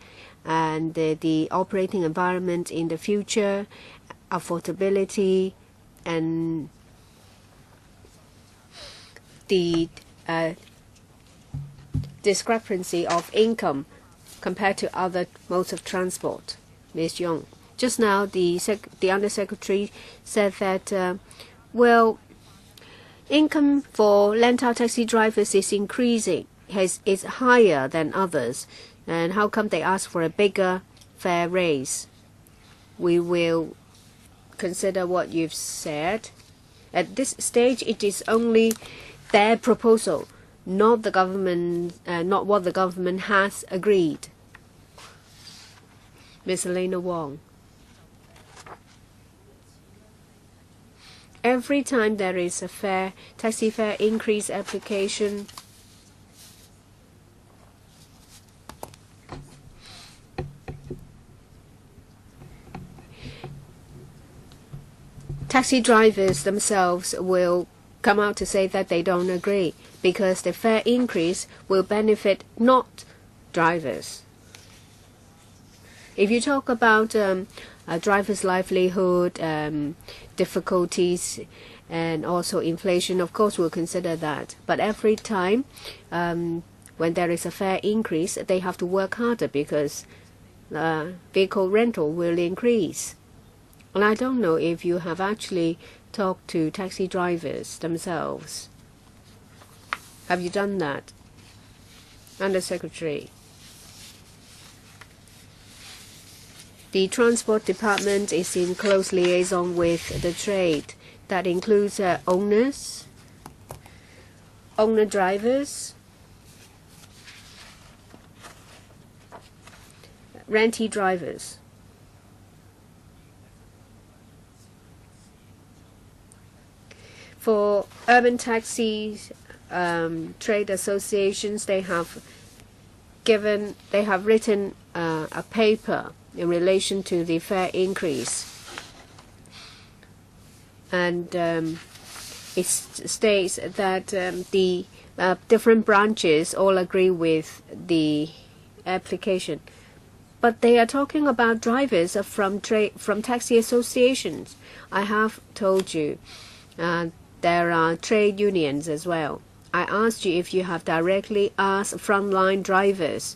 and the operating environment in the future, affordability, and the discrepancy of income compared to other modes of transport. Ms. Young. Just now, the Undersecretary said that, well, income for Lantau taxi drivers is increasing, is higher than others. And how come they ask for a bigger fare raise? We will consider what you've said. At this stage, it is only their proposal, not the government, not what the government has agreed. Ms. Elena Wong. Every time there is a taxi fare increase application, taxi drivers themselves will come out to say that they don't agree because the fare increase will benefit not drivers. If you talk about drivers' livelihood, difficulties, and also inflation, of course we'll consider that. But every time when there is a fare increase, they have to work harder because vehicle rental will increase. And I don't know if you have actually talked to taxi drivers themselves. Have you done that? Undersecretary. The Transport Department is in close liaison with the trade. That includes owners, owner-drivers, rentee drivers. For urban taxis, trade associations, they have written a paper in relation to the fare increase, and it states that the different branches all agree with the application, but they are talking about drivers from taxi associations. I have told you there are trade unions as well. I asked you if you have directly asked frontline drivers,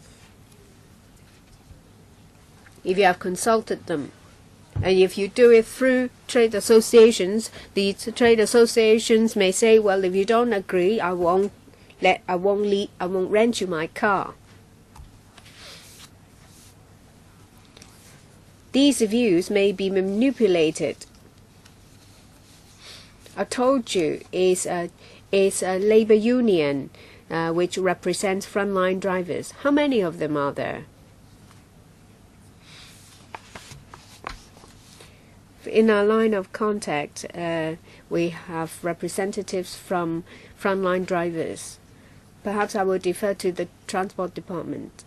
if you have consulted them. And if you do it through trade associations, the trade associations may say, well, if you don't agree, I won't rent you my car. These views may be manipulated. I told you it's a labor union which represents frontline drivers. How many of them are there? in our line of contact, we have representatives from frontline drivers. Perhaps I will defer to the Transport Department.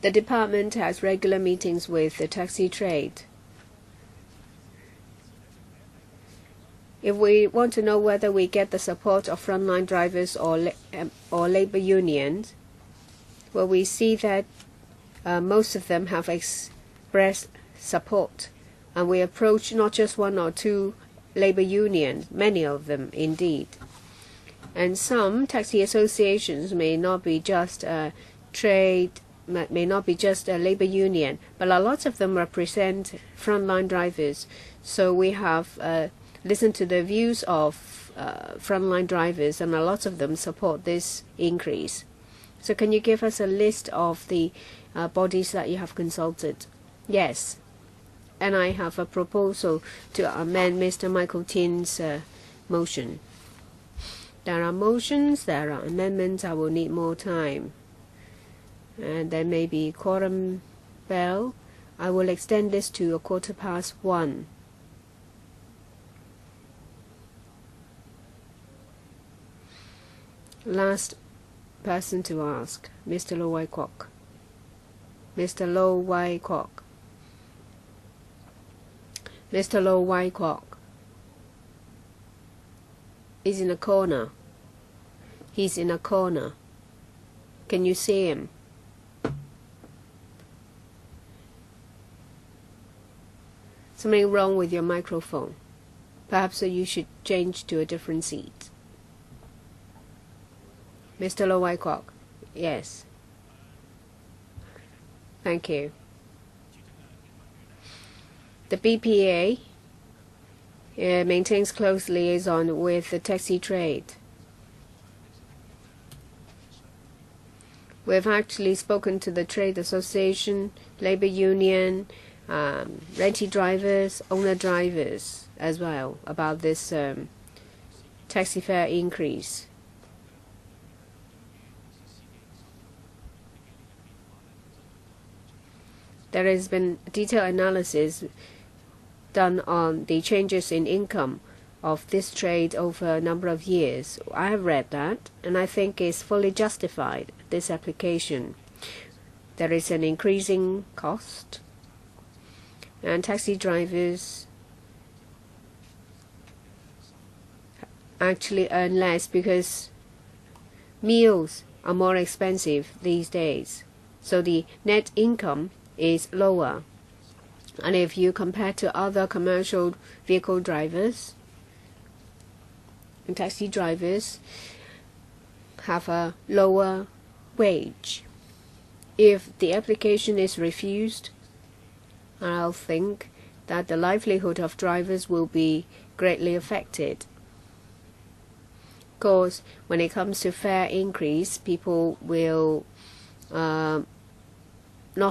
The department has regular meetings with the taxi trade. If we want to know whether we get the support of frontline drivers or labor unions, well, we see that most of them have expressed support, and we approach not just one or two labor unions, many of them indeed. And some taxi associations may not be just may not be just a labor union, but a lot of them represent frontline drivers. So we have listened to the views of frontline drivers, and a lot of them support this increase. So can you give us a list of the bodies that you have consulted? Yes. And I have a proposal to amend Mr. Michael Tin's motion. There are motions, there are amendments. I will need more time. And there may be quorum bell. I will extend this to 1:15. Last person to ask, Mr. Lo Wai Kwok. Mr. Lo Wai Kwok. Mr. Lo Wai Kwok is in a corner. He's in a corner. Can you see him? Something wrong with your microphone. Perhaps you should change to a different seat. Mr. Lo Wai Kwok. Yes. Thank you. The BPA maintains close liaison with the taxi trade. We've actually spoken to the trade association, labor union, renty drivers, owner drivers as well about this taxi fare increase. There has been detailed analysis done on the changes in income of this trade over a number of years. I have read that, and I think it's fully justified, this application. There is an increasing cost, and taxi drivers actually earn less because meals are more expensive these days. So the net income is lower. And if you compare to other commercial vehicle drivers, and taxi drivers have a lower wage. If the application is refused, I'll think that the livelihood of drivers will be greatly affected. Of course, when it comes to fare increase, people will not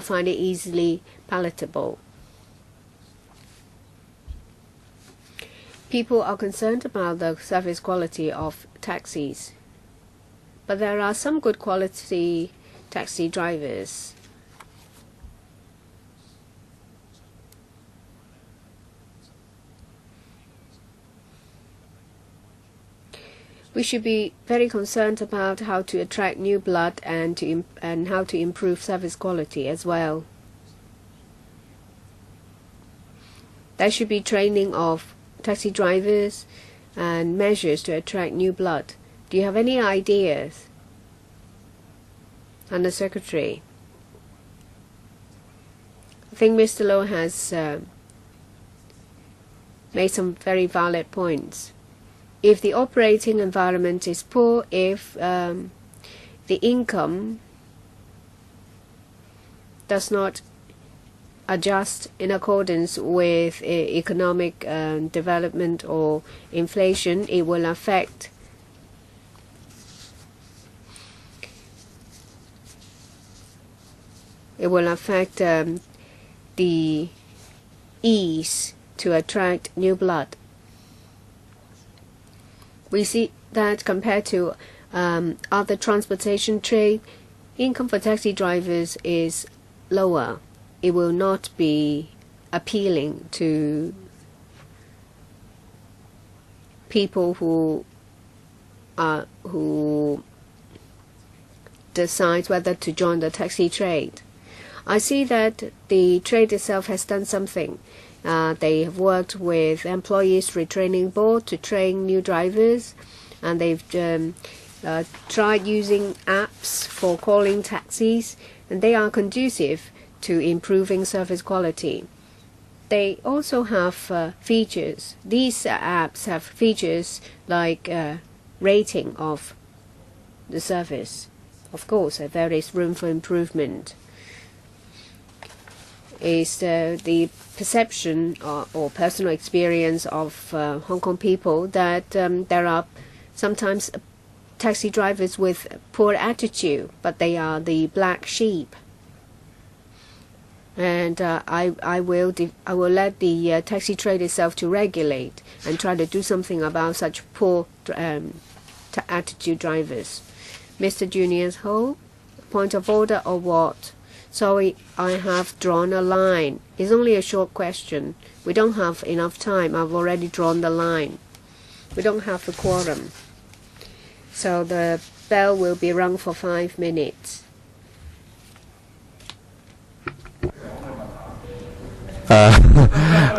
find it easily palatable. People are concerned about the service quality of taxis, but there are some good quality taxi drivers. We should be very concerned about how to attract new blood and how to improve service quality as well. There should be training of taxi drivers and measures to attract new blood. Do you have any ideas? Under Secretary, I think Mr. Low has made some very valid points. If the operating environment is poor, if the income does not adjust in accordance with economic development or inflation, it will affect the ease to attract new blood. We see that compared to other transportation trade, income for taxi drivers is lower. It will not be appealing to people who decide whether to join the taxi trade. I see that the trade itself has done something. They have worked with employees retraining board to train new drivers, and they've tried using apps for calling taxis, and they are conducive to improving service quality. They also have features. These apps have features like rating of the service. Of course, there is room for improvement. Is the perception or personal experience of Hong Kong people that there are sometimes taxi drivers with poor attitude, but they are the black sheep. And I will let the taxi trade itself to regulate and try to do something about such poor attitude drivers. Mr. Junior's Ho, point of order or what? Sorry, I have drawn a line. It's only a short question. We don't have enough time. I've already drawn the line. We don't have a quorum. So the bell will be rung for 5 minutes.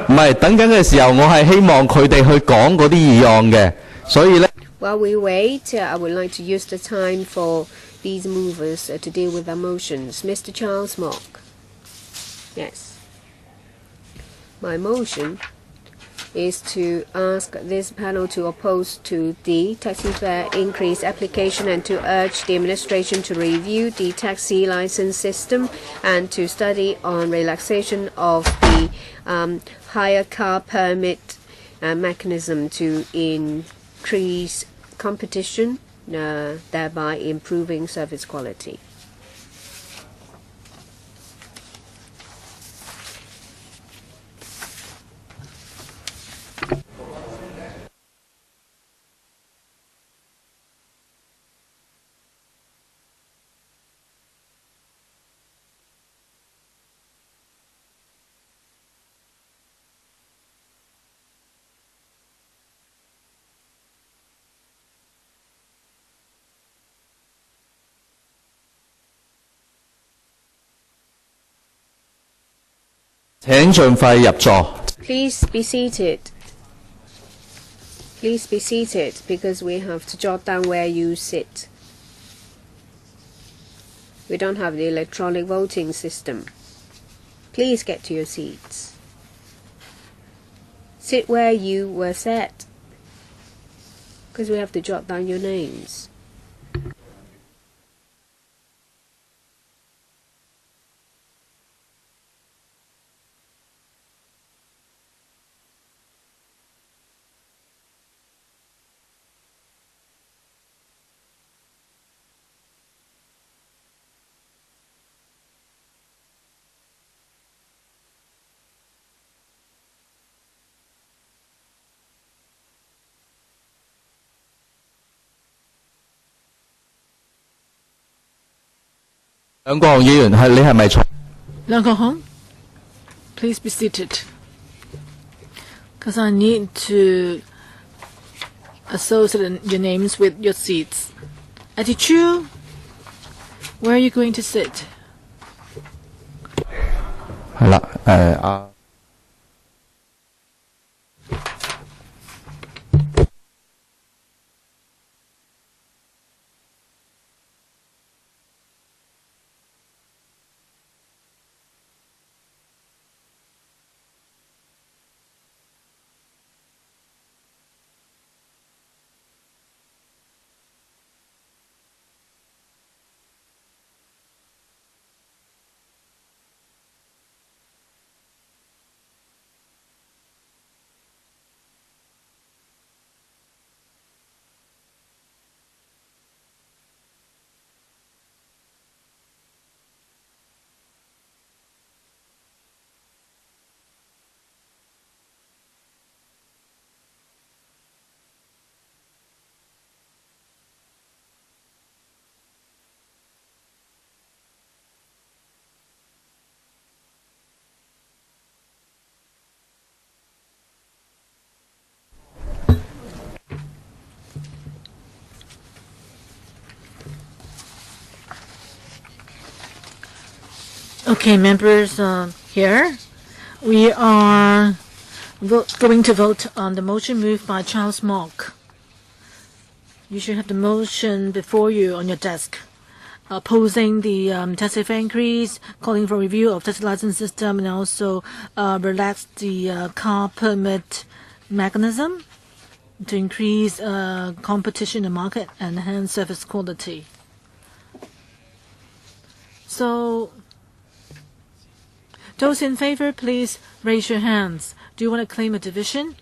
唔係等緊嘅時候，我係希望佢哋去講嗰啲議案嘅，所以咧。While we wait, I would like to use the time for these movers to deal with their motions. Mr. Charles Mock. Yes. My motion is to ask this panel to oppose to the taxi fare increase application and to urge the administration to review the taxi license system and to study on relaxation of the hire car permit mechanism to increase competition, thereby improving service quality. Please be seated. Please be seated because we have to jot down where you sit. We don't have the electronic voting system. Please get to your seats. Sit where you were sat because we have to jot down your names. Please be seated. Because I need to associate your names with your seats. Pt2, where are you going to sit? 係啦， Okay, members, here we are going to vote on the motion moved by Charles Mock. You should have the motion before you on your desk. Opposing the taxi fare increase, calling for review of taxi license system, and also relax the car permit mechanism to increase competition in the market and enhance service quality. So, those in favor, please raise your hands. Do you want to claim a division?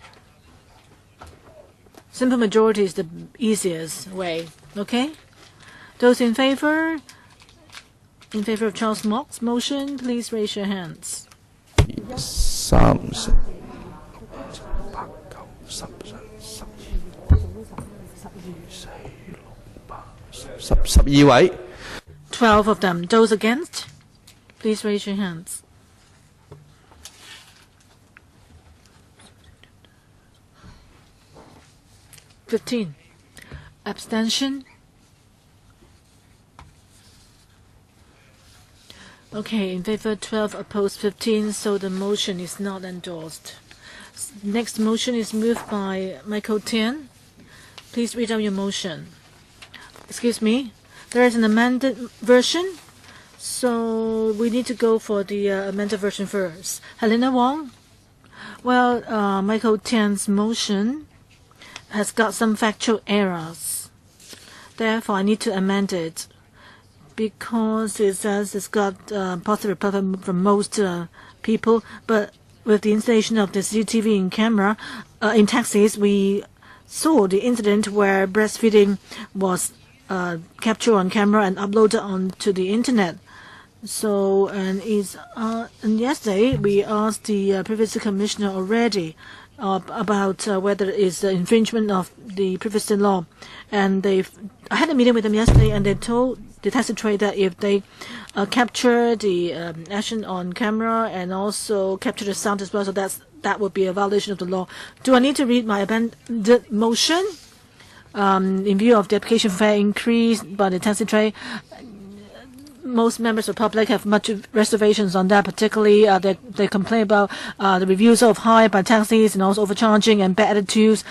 Simple majority is the easiest way, okay? Those in favor of Charles Mock's motion, please raise your hands. 12位。 12 of them. Those against, please raise your hands. (15) Abstention. Okay, in favor 12, opposed 15, so the motion is not endorsed. Next motion is moved by Michael Tian. Please read out your motion. Excuse me, there is an amended version, so we need to go for the amended version first. Helena Wong? Well, Michael Tian's motion has got some factual errors. Therefore, I need to amend it because it says it's got positive reply from most people, but with the installation of the CCTV in camera in taxis, we saw the incident where breastfeeding was captured on camera and uploaded onto the internet. So, and yesterday we asked the privacy commissioner already about whether it's the infringement of the privacy law, and I had a meeting with them yesterday, and they told the taxi trade that if they capture the action on camera and also capture the sound as well, so that would be a violation of the law. Do I need to read my amended motion? In view of the application fare increase by the taxi trade, most members of the public have much reservations on that, particularly they complain about the reviews of high by taxis and also overcharging and bad attitudes.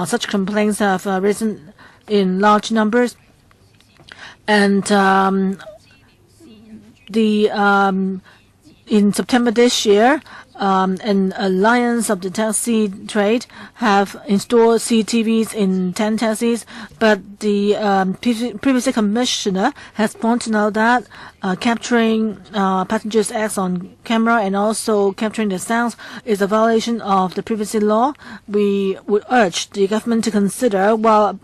Such complaints have risen in large numbers. And in September this year, an alliance of the taxi trade have installed CCTVs in 10 taxis, but the privacy commissioner has pointed out that capturing passengers' acts on camera and also capturing the sounds is a violation of the privacy law. We would urge the government to consider, while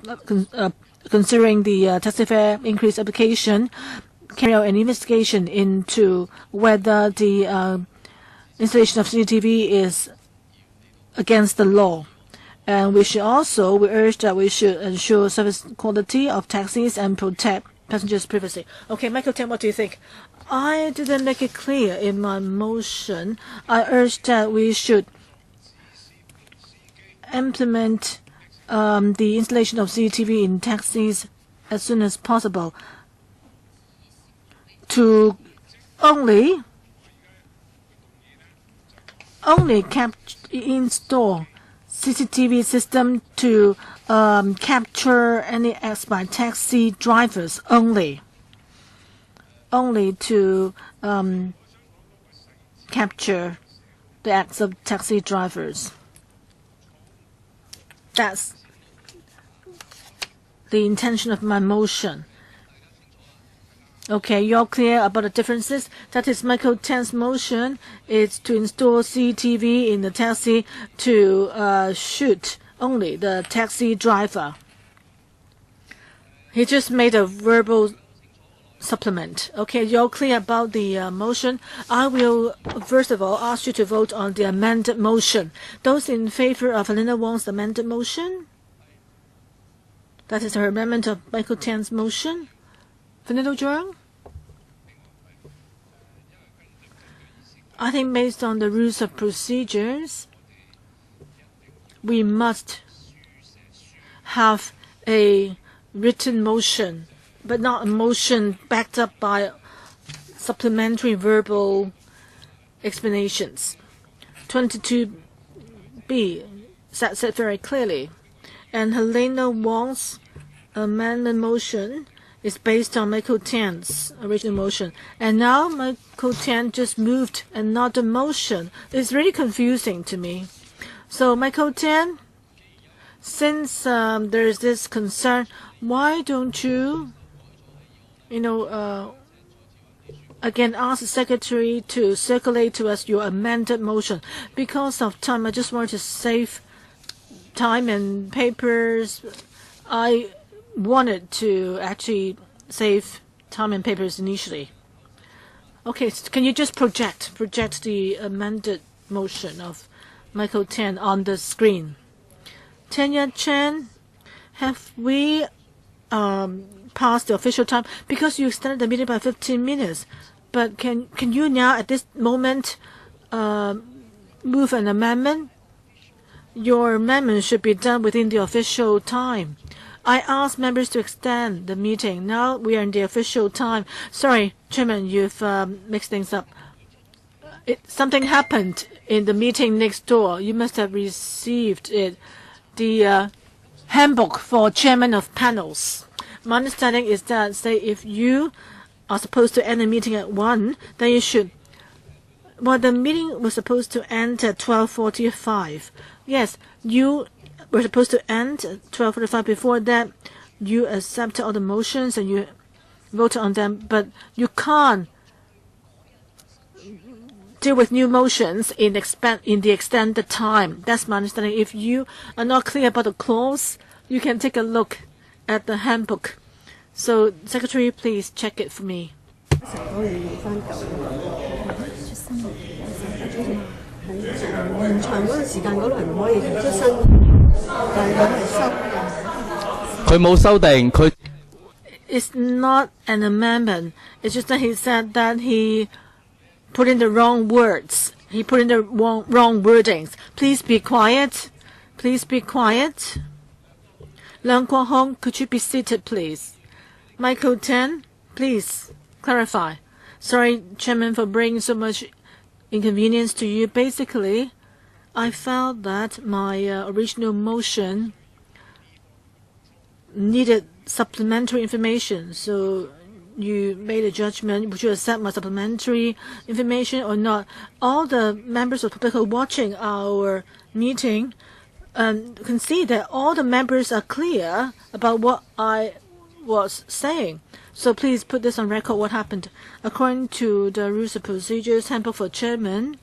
considering the taxi fare increase application, carry out an investigation into whether the installation of CCTV is against the law. And we urge that we should ensure service quality of taxis and protect passengers' privacy. Okay, Michael Tian, what do you think? I didn't make it clear in my motion. I urge that we should implement the installation of CCTV in taxis as soon as possible to only install CCTV system to capture any acts by taxi drivers only to capture the acts of taxi drivers. That's the intention of my motion. Okay, you're clear about the differences? That is Michael Tian's motion. It's to install CCTV in the taxi to shoot only the taxi driver. He just made a verbal supplement. Okay, you're clear about the motion. I will first of all ask you to vote on the amended motion. Those in favor of Helena Wong's amended motion? That is her amendment of Michael Tian's motion. Fernando Zhuang? I think based on the rules of procedures, we must have a written motion, but not a motion backed up by supplementary verbal explanations. 22B said very clearly. And Helena Wong's amendment motion is based on Michael Tan's original motion. And now Michael Tan just moved another motion. It's really confusing to me. So Michael Tan, since there is this concern, why don't you, again ask the secretary to circulate to us your amended motion? Because of time, I just want to save time and papers. I wanted to actually save time and papers initially. Okay, so can you just project the amended motion of Michael Tan on the screen? Tanya Chen, have we passed the official time? Because you extended the meeting by 15 minutes. But can you now at this moment move an amendment? Your amendment should be done within the official time. I asked members to extend the meeting. Now we are in the official time. Sorry, Chairman, you've mixed things up. Something happened in the meeting next door. You must have received it. The handbook for chairman of panels. My understanding is that, say, if you are supposed to end the meeting at 1, then you should. Well, the meeting was supposed to end at 12:45. Yes, you were supposed to end at 12:45. Before that, you accepted all the motions and you voted on them, but you can't deal with new motions in the extended time. That's my understanding. If you are not clear about the clause, you can take a look at the handbook. So, Secretary, please check it for me. It's not an amendment. It's just that he said that he put in the wrong words. He put in the wrong wordings. Please be quiet. Please be quiet. Leung Kwok-hong, could you be seated, please? Michael Tan, please clarify. Sorry, Chairman, for bringing so much inconvenience to you. Basically, I felt that my original motion needed supplementary information. So you made a judgment. Would you accept my supplementary information or not? All the members of the public who are watching our meeting can see that all the members are clear about what I was saying. So please put this on record what happened. According to the Rules of Procedures Handbook for Chairman,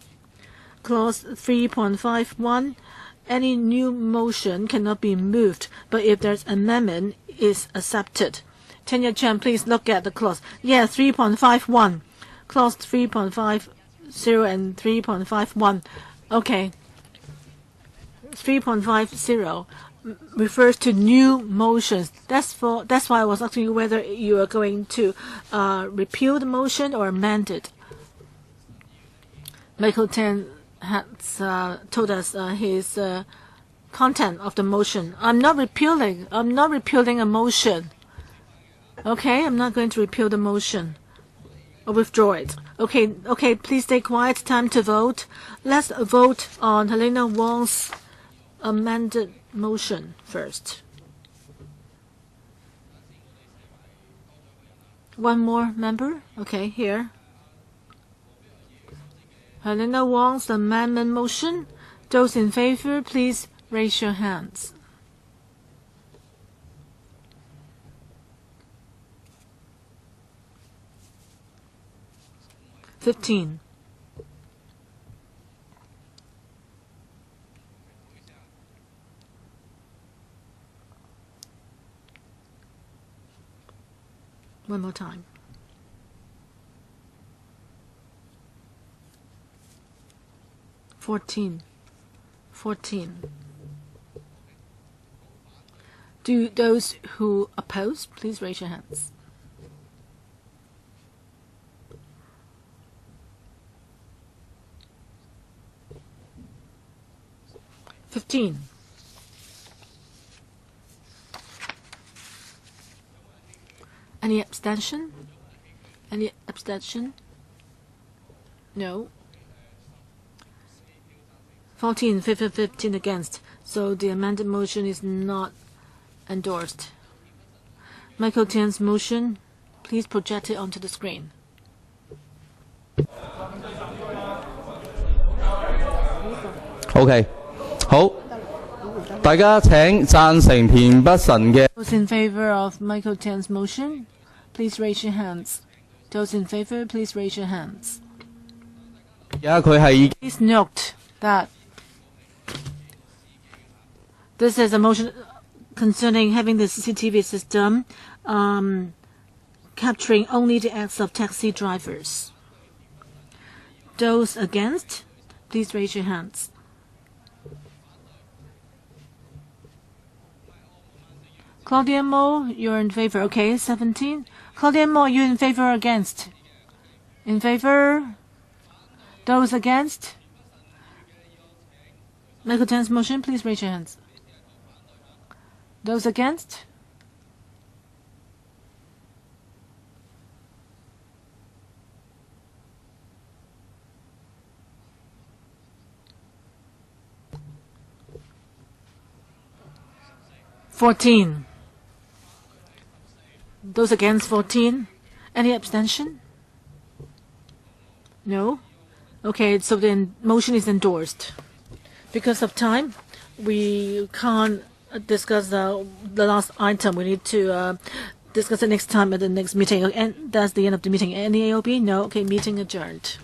Clause 3.51, any new motion cannot be moved, but if there's amendment, is accepted. Tanya Chan, please look at the clause. Yeah, 3.51. Clause 3.50 and 3.51. Okay. 3.50 refers to new motions. That's why I was asking you whether you are going to repeal the motion or amend it. Michael Tan has told us his content of the motion. I'm not repealing a motion. Okay, I'm not going to repeal the motion or withdraw it. Okay, please stay quiet. Time to vote. Let's vote on Helena Wong's amended motion first. One more member? Okay, here. Helena Wong's amendment motion. Those in favor, please raise your hands. $15. One more time. 14. Do those who oppose, please raise your hands. 15. Any abstention? Any abstention? No. 14 in favor, 15 against. So the amended motion is not endorsed. Michael Tian's motion, please project it onto the screen. OK， 好，大家請贊成田北辰嘅。Those in favor of Michael Tian's motion, please raise your hands. Those in favor, please raise your hands. 而家佢係已經 Please note that this is a motion concerning having the CCTV system capturing only the acts of taxi drivers. Those against, please raise your hands. Claudia Mo, you're in favor. Okay, 17. Claudia Mo, you in favor or against? In favor? Those against? Michael Tian's motion, please raise your hands. Those against? $14. Those against 14. Any abstention? No? Okay, so the motion is endorsed. Because of time, we can't discuss the last item. We need to discuss it next time at the next meeting. And that's the end of the meeting. Any AOB? No? Okay, meeting adjourned.